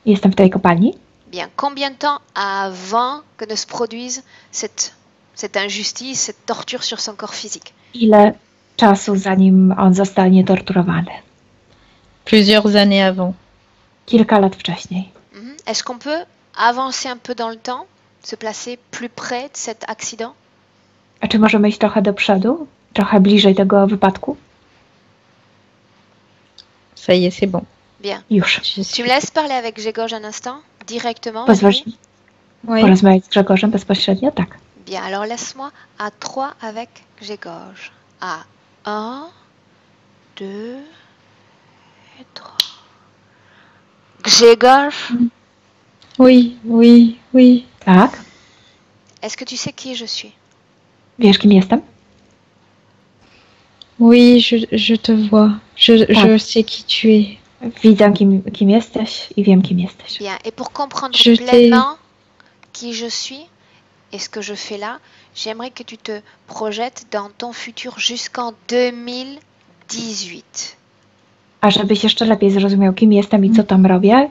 Jestem w tej kopalni. Bien, combien de temps avant que ne se produise cette injustice, cette torture sur son corps physique? Ile czasu, zanim on zostanie torturowany? Plusieurs années avant. Kilka lat wcześniej. Mhm. Est-ce qu'on peut avancer un peu dans le temps, se placer plus près de cet accident? A czy możemy iść trochę do przodu? Trochę bliżej tego wypadku? Ça y est, c'est bon. Bien. Już. Je Tu suis- me laisses parler avec Grzegorz un instant, directement, Pozwolisz Valérie? mi Oui. porozmawiać z Grzegorzem bezpośrednio? Tak. Bien, alors laisse-moi à 3 avec Grzegorz. À 1, 2 et 3. Grzegorz, Oui, oui, oui. Tak? est-ce que tu sais qui je suis? Wiesz, kim jestem? Oui, je te vois. Je sais qui tu es. Widzę, kim jesteś i wiem, kim jesteś. Bien. Et pour comprendre Je pleinement qui je suis et ce que je fais là, j'aimerais que tu te projettes dans ton futur jusqu'en 2018. A żebyś jeszcze lepiej zrozumiał, kim jestem i co tam robię,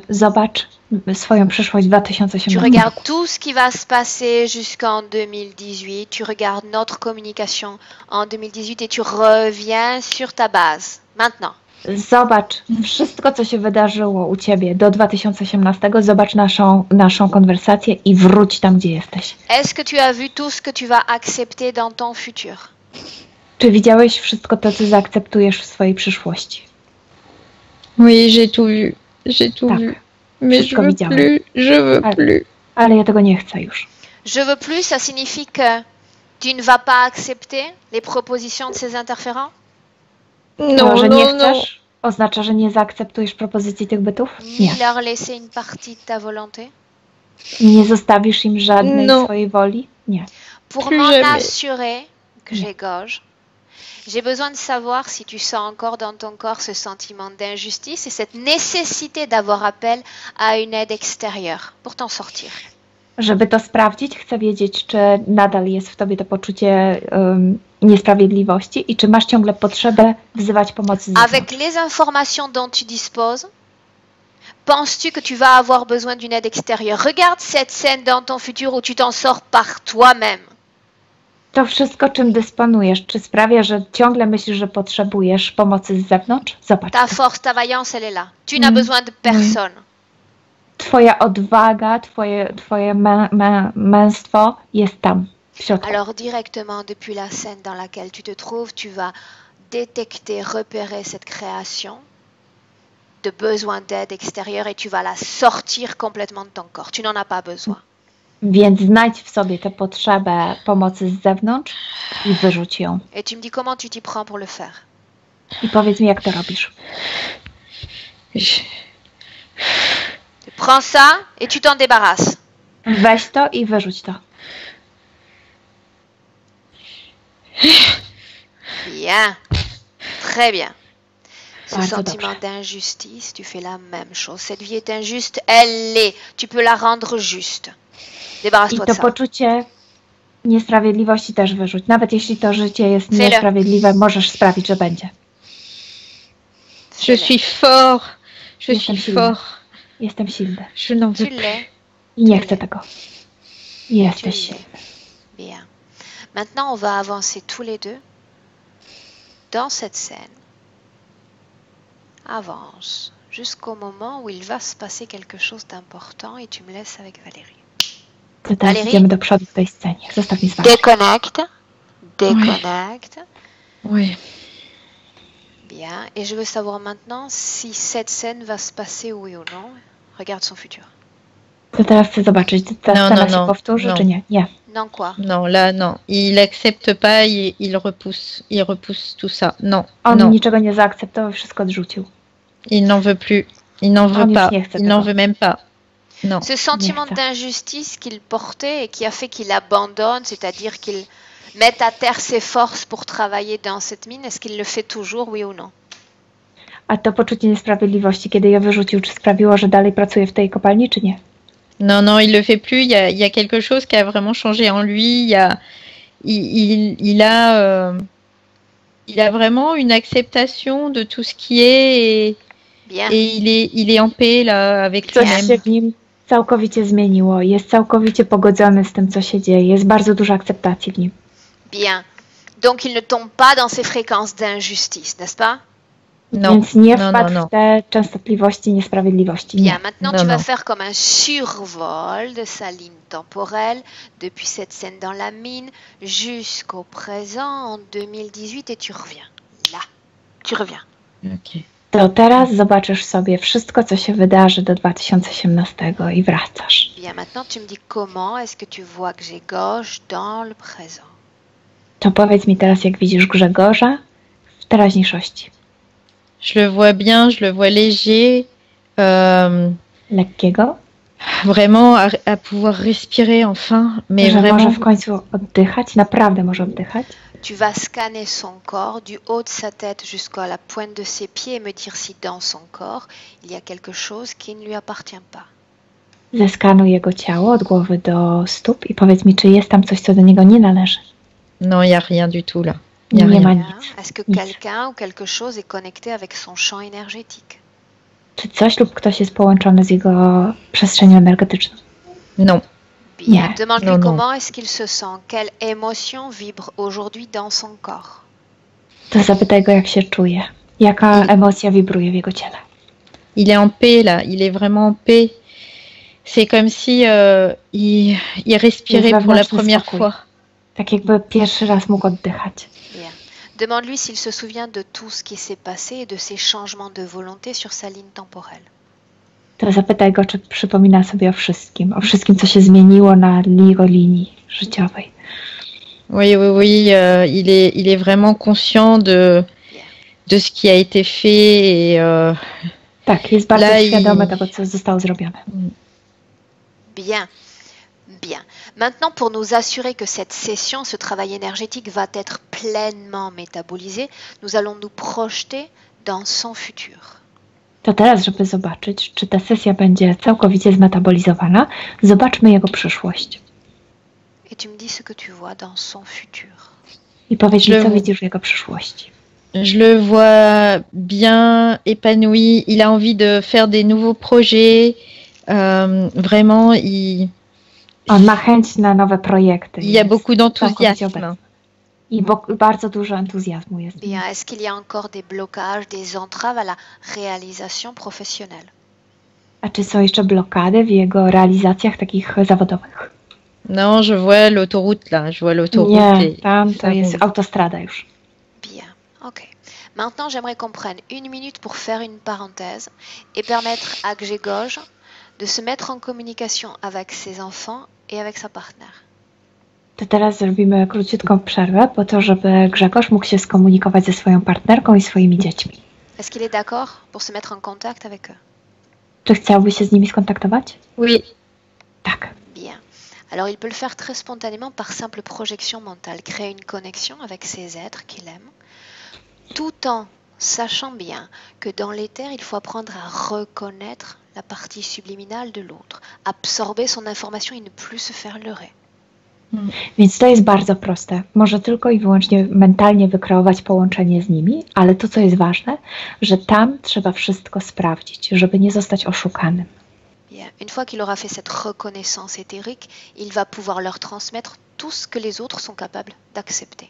zobacz swoją przyszłość w Tu 2018 regardes roku. tout ce qui va se passer jusqu'en 2018. Tu regardes notre communication en 2018 et tu reviens sur ta base. Maintenant. Zobacz wszystko, co się wydarzyło u Ciebie do 2018. Zobacz naszą konwersację i wróć tam, gdzie jesteś. Est-ce que tu as vu tout ce que tu vas accepter dans ton futur? Czy widziałeś wszystko to, co zaakceptujesz w swojej przyszłości? Oui, j'ai tout vu. J'ai tout Tak. vu. Mais je Wszystko veux widziałam. plus. Je veux plus. Ale ja tego nie chcę już. Je veux plus, ça signifie que tu ne vas pas accepter les propositions de ces interférents? To, że nie Non, non. chcesz, oznacza, że nie zaakceptujesz propozycji tych bytów? Ni Nie. leur laisser une partie de ta volonté? Nie zostawisz im żadnej No. swojej woli? Nie. Pour Plus m'en jamais. assurer que j'ai gauche, j'ai besoin de savoir si tu sens encore dans ton corps ce sentiment d'injustice et cette nécessité d'avoir appel à une aide extérieure pour t'en sortir. Żeby to sprawdzić, chcę wiedzieć, czy nadal jest w tobie to poczucie niesprawiedliwości i czy masz ciągle potrzebę wzywać pomocy z Avec zewnątrz. les informations dont tu disposes, penses-tu que tu vas avoir besoin d'une aide extérieure? Regarde cette scène dans ton futur où tu t'en sors par toi-même. To wszystko, czym dysponujesz, czy sprawia, że ciągle myślisz, że potrzebujesz pomocy z zewnątrz? Zobacz. Ta to. force, ta vaillance, elle est là. Tu n'as besoin de personne. Twoja odwaga, twoje męstwo jest tam, w środku. Alors directement depuis la scène dans laquelle tu te trouves, tu vas détecter, repérer cette création de besoin d'aide extérieure et tu vas la sortir complètement de ton corps. Tu n'en as pas besoin. Więc znajdź w sobie tę potrzebę pomocy z zewnątrz i wyrzuć ją. Et tu me dis comment tu t'y prends pour le faire. I powiedz mi, jak to robisz. Tu prends ça et tu t'en débarrasses. Weź to i wyrzuć to. Bien. Très bien. Ce Bardzo sentiment dobrze. d'injustice, tu fais la même chose. Cette vie est injuste, elle l'est. Tu peux la rendre juste. I Débarrasse-toi de to ça. poczucie niesprawiedliwości też wyrzuć. Nawet jeśli to życie jest Fais-le. niesprawiedliwe, możesz sprawić, że będzie. Je suis fort. Je Jestem suis silny. fort. Jestem silny. Je n'en Tu veux plus. l'es. I nie Tu chcę l'es. tego. Tu Jesteś l'es. silny. Bien. Maintenant, on va avancer tous les deux dans cette scène. Avance jusqu'au moment où il va se passer quelque chose d'important et tu me laisses avec Valérie. To teraz Valérie? idziemy do przodu w tej scenie. Zostaw mnie z wami. Déconnecte. Déconnecte. Oui. Bien. Et je veux savoir maintenant si cette scène va se passer oui ou non. Regarde son futur. To teraz chcę zobaczyć, czy ta No, scena no, się no. powtórzy, No. czy nie. Nie. Non quoi? Non, là, non. Il accepte pas, il repousse. Il repousse tout ça. Non, On non. niczego nie zaakceptował, wszystko odrzucił. Il n'en veut plus. Il n'en On veut już pas. nie chce Il n'en tego. veut même pas. Non. Ce sentiment Bien, ça. d'injustice qu'il portait et qui a fait qu'il abandonne, c'est-à-dire qu'il mette à terre ses forces pour travailler dans cette mine, est-ce qu'il le fait toujours, oui ou non? A to poczucie niesprawiedliwości, kiedy je wyrzucił, czy sprawiło, że dalej pracuje w tej kopalni, czy nie? Non, non, il le fait plus. Il y a quelque chose qui a vraiment changé en lui. Il a vraiment une acceptation de tout ce qui est Bien. et il est en paix là avec Coś lui-même. się w nim całkowicie zmieniło. Jest całkowicie pogodzony z tym, co się dzieje. Jest bardzo dużo akceptacji w nim. Bien. Donc il ne tombe pas dans ces fréquences d'injustice, n'est-ce pas? Non, Więc nie non, wpadł non, non. w te częstotliwości niesprawiedliwości. Nie. Bien, maintenant Non, tu vas non. faire comme un survol de sa ligne temporelle depuis cette scène dans la mine jusqu'au présent en 2018 et tu reviens. Là, tu reviens. Ok. To teraz zobaczysz sobie wszystko, co się wydarzy do 2018 i wracasz. Bien, maintenant tu me dis comment est-ce que tu vois que j'ai gauche dans le présent? To powiedz mi teraz, jak widzisz Grzegorza teraźniejszości. Je le vois bien, je le vois léger, Lekkiego, vraiment à pouvoir respirer enfin, mais że może vraiment w końcu oddychać, naprawdę może oddychać. Tu vas scanner son corps du haut de sa tête jusqu'à la pointe de ses pieds et me dire si dans son corps il y a quelque chose qui ne lui appartient pas. Zeskanuj jego ciało od głowy do stóp i powiedz mi, czy jest tam coś, co do niego nie należy. non, il n'y a rien du tout là. Il y a Nie rien. ma Bien. nic. Est-ce que Nic. quelqu'un ou quelque chose est connecté avec son champ énergétique? Czy coś lub ktoś jest połączony z jego przestrzenią energetyczną? Non. Bien. Yeah. Demande-lui Non, non. comment est-ce qu'il se sent, quelle émotion vibre aujourd'hui dans son corps. To zapytaj go, jak się czuje. Jaka emocja wibruje w jego ciele. Il est en paix là, il est vraiment en paix. C'est comme si il respirait pour la wewnętrzny première spokój. fois. Tak jakby pierwszy raz mógł oddychać. Bien. Demande-lui s'il se souvient de tout ce qui s'est passé et de ses changements de volonté sur sa ligne temporelle. To zapytaj go, czy przypomina sobie o wszystkim, co się zmieniło na jego linii życiowej. Oui, oui, oui, il est vraiment conscient de ce qui a été fait et Tak, jest bardzo Là, świadomy tego, co zostało zrobione. Bien. Bien. Maintenant, pour nous assurer que cette session, ce travail énergétique va être pleinement métabolisé, nous allons nous projeter dans son futur. To teraz, żeby zobaczyć, czy ta sesja będzie całkowicie zmetabolizowana, zobaczmy jego przyszłość. Et tu me dis ce que tu vois dans son futur. I powiedz Je mi, co le- widzisz w jego przyszłości. je le vois bien épanoui. Il a envie de faire des nouveaux projets. Vraiment, On ma chęć na nowe projekty. il y a jest beaucoup całkowicie d'enthousiasme. obecny. I bardzo dużo entuzjazmu jest. Bien. Est-ce qu'il y a encore des blocages, des entraves à la réalisation professionnelle? A czy są jeszcze blokady w jego realizacjach takich zawodowych? Non, je vois l'autoroute là. Je vois l'autoroute. Nie, et tam to ça jest roule. autostrada już. Bien. Ok. Maintenant, j'aimerais qu'on prenne une minute pour faire une parenthèse et permettre à Grzegorz de se mettre en communication avec ses enfants et avec sa partenaire. To teraz zrobimy króciutką przerwę po to, żeby Grzegorz mógł się skomunikować ze swoją partnerką i swoimi dziećmi. Est-ce qu'il est d'accord pour se mettre en contact avec eux? Czy chciałbyś się z nimi skontaktować? Oui. Tak. Bien. Alors, il peut le faire très spontanément par simple projection mentale, créer une connexion avec ces êtres qu'il aime, tout en sachant bien que dans l'éther, il faut apprendre à reconnaître la partie subliminale de l'autre, absorber son information et ne plus se faire leurrer. Więc to jest bardzo proste. Może tylko i wyłącznie mentalnie wykreować połączenie z nimi, ale to, co jest ważne, że tam trzeba wszystko sprawdzić, żeby nie zostać oszukanym. Bien. Une fois qu'il aura fait cette reconnaissance éthérique, il va pouvoir leur transmettre tout ce que les autres sont capables d'accepter.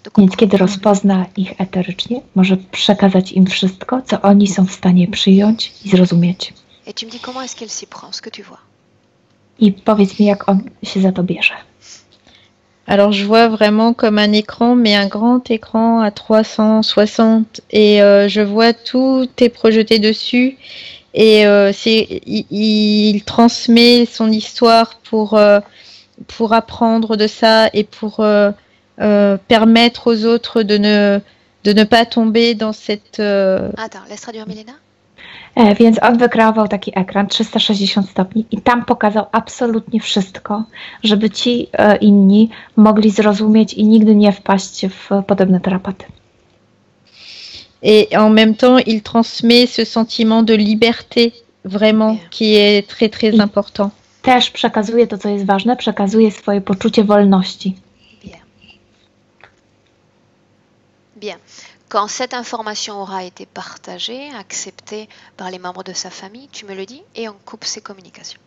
De Więc kiedy comprendre. rozpozna ich eterycznie, może przekazać im wszystko, co oni są w stanie przyjąć i zrozumieć. Et tu me dis comment est-ce qu'il s'y prend, ce que tu vois. I powiedz mi, jak on się za to bierze. Alors, je vois vraiment comme un écran, mais un grand écran à 360 et je vois tout est projeté dessus et il transmet son histoire pour apprendre de ça et pour permettre aux autres de ne pas tomber dans cette Attends, laisse traduire Milena. Więc on wykreował taki ekran 360 stopni i tam pokazał absolutnie wszystko, żeby ci inni mogli zrozumieć i nigdy nie wpaść w podobne tarapaty. et en même temps il transmet ce sentiment de liberté vraiment qui est très très important. Też przekazuje to, co jest ważne, przekazuje swoje poczucie wolności. Bien. Bien. Quand cette information aura été partagée, acceptée par les membres de sa famille, tu me le dis, et on coupe ses communications.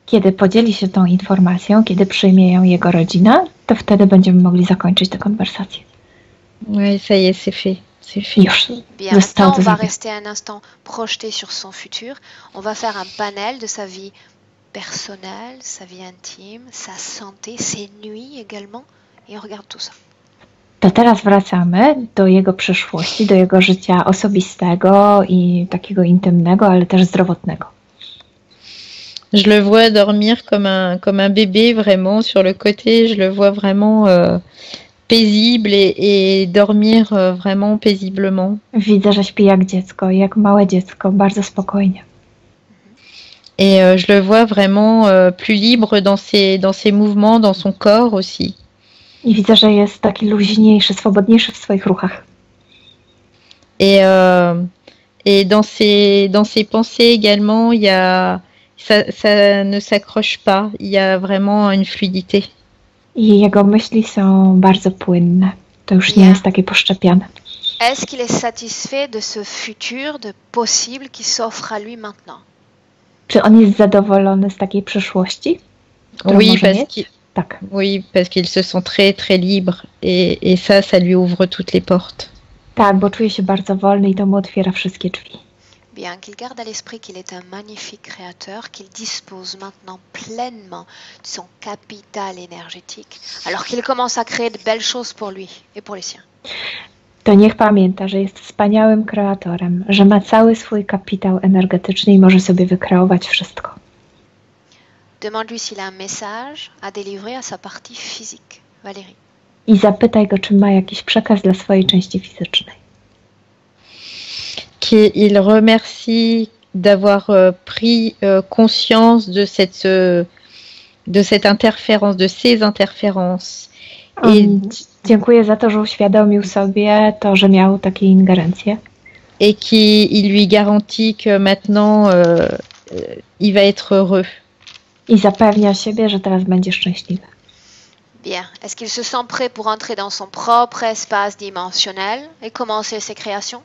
Kiedy podzieli się tą informacją, kiedy przyjmie ją jego rodzina, to wtedy będziemy mogli zakończyć tę konwersację. Oui, ça y est, c'est fait. C'est fait. Już Bien, zostało maintenant to on va zrobione. rester un instant projeté sur son futur. On va faire un panel de sa vie personnelle, sa vie intime, sa santé, ses nuits également. Et on regarde tout ça. To teraz wracamy do jego przyszłości, do jego życia osobistego i takiego intymnego, ale też zdrowotnego. Je le vois dormir comme un bébé vraiment sur le côté. Je le vois vraiment paisible et dormir vraiment paisiblement. Widzę, że śpi jak dziecko, jak małe dziecko, bardzo spokojnie. Et je le vois vraiment plus libre dans ses mouvements, dans son corps aussi. I widzę, że jest taki luźniejszy, swobodniejszy w swoich ruchach. Et dans ses pensées également, ça ne s'accroche pas. Il y a vraiment une fluidité. I jego myśli są bardzo płynne. To już nie jest takie poszczepiane. Est-ce qu'il est satisfait de ce futur, de possible qui s'offre à lui maintenant? Czy on jest zadowolony z takiej przyszłości? Tak. Oui, parce qu'il se sent très très libre et ça lui ouvre toutes les portes. Tak, bo czuje się bardzo wolny i to mu otwiera wszystkie drzwi. Bien, qu'il garde à l'esprit qu'il est un magnifique créateur, qu'il dispose maintenant pleinement de son capital énergétique, alors qu'il commence à créer de belles choses pour lui et pour les siens. To niech pamięta, że jest wspaniałym kreatorem, że ma cały swój kapitał energetyczny i może sobie wykreować wszystko. Demande-lui s'il a un message à délivrer à sa partie physique. Valérie. I zapytaj go, czy ma jakiś przekaz dla swojej części fizycznej. Qu'il remercie d'avoir pris conscience de cette interférence, de ces interférences. Dziękuję za to, że uświadomił sobie to, że miał takie ingerencje. Et qu'il lui garantit que maintenant il va être heureux. I zapewnia siebie, że teraz będzie szczęśliwy. Bien. Est-ce qu'il se sent prêt pour entrer dans son propre espace dimensionnel et commencer ses créations?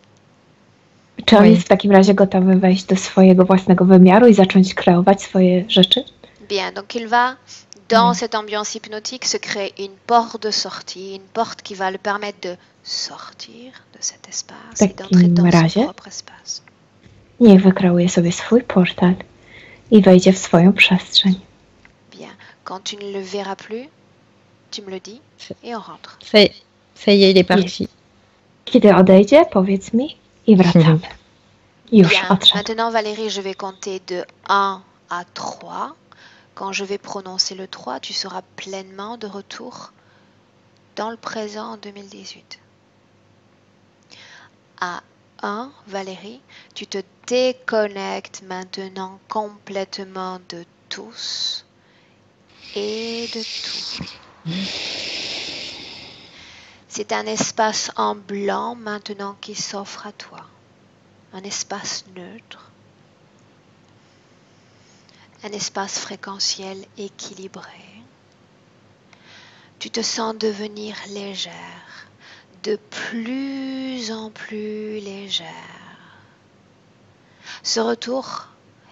Czy on jest w takim razie gotowy wejść do swojego własnego wymiaru i zacząć kreować swoje rzeczy? Bien, donc il va, dans cette ambiance hypnotique, se créer une porte de sortie, une porte qui va le permettre de sortir de cet espace et d'entrer dans son propre espace. Niech wykreuje sobie swój portal i wejdzie w swoją przestrzeń. Bien, quand tu ne le verras plus, tu me le dis et on rentre. Ça y est, il est parti. Kiedy odejdzie, powiedz mi i wracamy. Już odszedł. Maintenant Valérie, je vais compter de 1 à 3. Quand je vais prononcer le 3, tu seras pleinement de retour dans le présent en 2018. À 1, Valérie, tu te déconnectes maintenant complètement de tous et de tout. C'est un espace en blanc maintenant qui s'offre à toi. Un espace neutre. Un espace fréquentiel équilibré. Tu te sens devenir légère, de plus en plus légère. Ce retour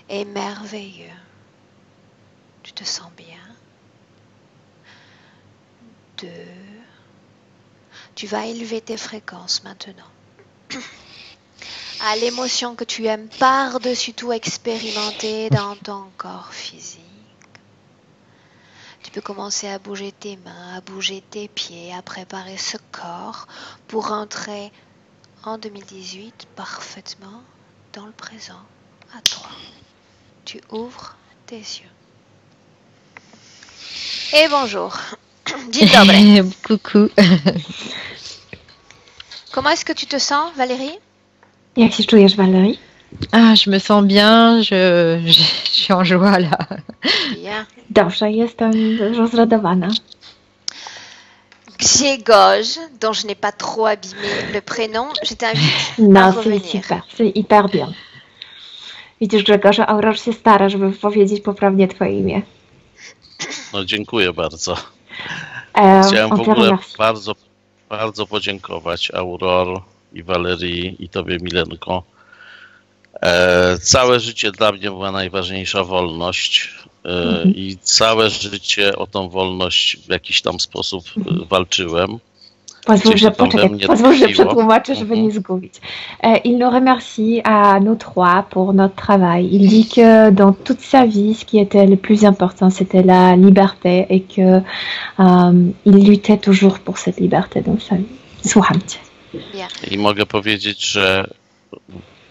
est merveilleux. Tu te sens bien. 2. Tu vas élever tes fréquences maintenant. À l'émotion que tu aimes par-dessus tout expérimenter dans ton corps physique. Tu peux commencer à bouger tes mains, à bouger tes pieds, à préparer ce corps pour entrer en 2018 parfaitement dans le présent à toi. Tu ouvres tes yeux. Et bonjour. Dzień dobry. Coucou. Comment est-ce que tu te sens, Valérie? Jak się czujesz, Valérie? Ah, je me sens bien, je suis en joie là. Bien. Dobrze, jestem rozradowana. Grzegorz, dont je n'ai pas trop abîmé le prénom, je t'invite à No, revenir. c'est hyper bien. Widzisz, Grzegorze, Aurore się stara, żeby powiedzieć poprawnie twoje imię. No, dziękuję bardzo. On Chciałem w te ogóle remercie. bardzo podziękować Aurore i Valerii i tobie, Milenko. Całe życie dla mnie była najważniejsza wolność i całe życie o tą wolność w jakiś tam sposób walczyłem. Pozwól, że to we poczekaj, mnie pozwól, że tkwiło. przetłumaczę, żeby nie zgubić. Il nous remercie à nous trois pour notre travail. Il dit que dans toute sa vie, ce qui était le plus important, c'était la liberté et que il luttait toujours pour cette liberté dans sa vie. Słucham cię. Bien. I mogę powiedzieć, że...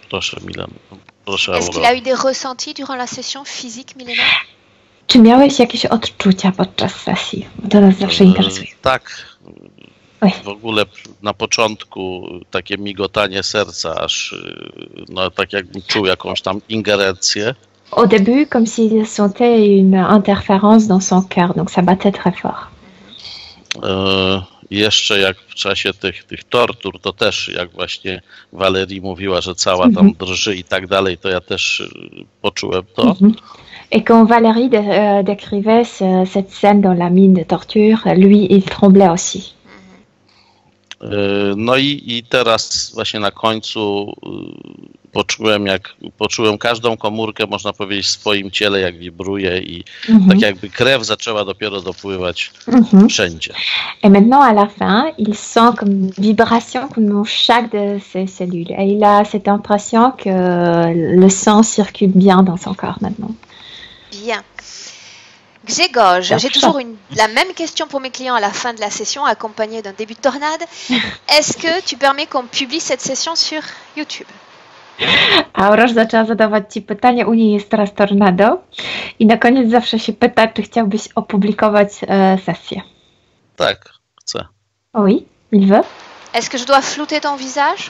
Proszę, Milenko. Proszę, Est-ce qu'il Aurore. a eu des ressentis durant la session physique, Milena? Czy miałeś jakieś odczucia podczas sesji? To nas zawsze interesuje. Tak. Oui. W ogóle na początku takie migotanie serca, aż no, tak jakbym czuł jakąś tam ingerencję. Au début, comme s'il sentait une interférence dans son cœur, donc ça battait très fort. Jeszcze jak w czasie tych tortur, to też jak właśnie Walerii mówiła, że cała tam drży i tak dalej, to ja też poczułem to. Et quand Valérie décrivait cette scène dans la mine de torture, lui, il tremblait aussi. No i teraz właśnie na końcu poczułem każdą komórkę, można powiedzieć, w swoim ciele, jak wibruje i tak jakby krew zaczęła dopiero dopływać wszędzie. Et maintenant, à la fin, il sent comme une vibration dans chaque de ses cellules. Et il a cette impression que le sang circule bien dans son corps maintenant. Bien. Grzegorz, j'ai toujours la même question pour mes clients à la fin de la session, accompagnée d'un début de tornade. Est-ce que tu permets qu'on publie cette session sur YouTube? Aurora zaczęła zadawać Ci pytanie, u niej jest teraz tornado i na koniec zawsze się pyta, czy chciałbyś opublikować sesję. Tak, chcę. Oui, il veut. Est-ce que je dois flouter ton visage?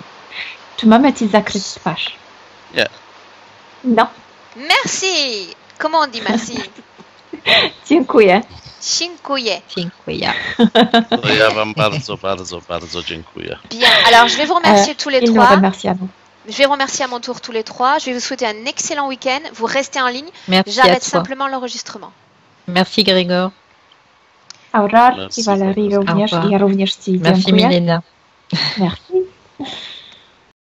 Czy mamy Ci zakryć twarz? Nie. No. Merci. Comment on dit merci? Dziękuję. Dziękuję. Dziękuję. To ja wam bardzo, bardzo, bardzo dziękuję. Bien, alors je vais vous remercier tous les Il nous trois. remercie à nous. Je vais remercier à mon tour tous les trois. Je vais vous souhaiter un excellent week-end. Vous restez en ligne. Merci à J'arrête toi. simplement l'enregistrement. Merci Grégor. Aurora Merci i Valerii bardzo. również. Au revoir. Ja również Ci Merci dziękuję. Milena. Merci.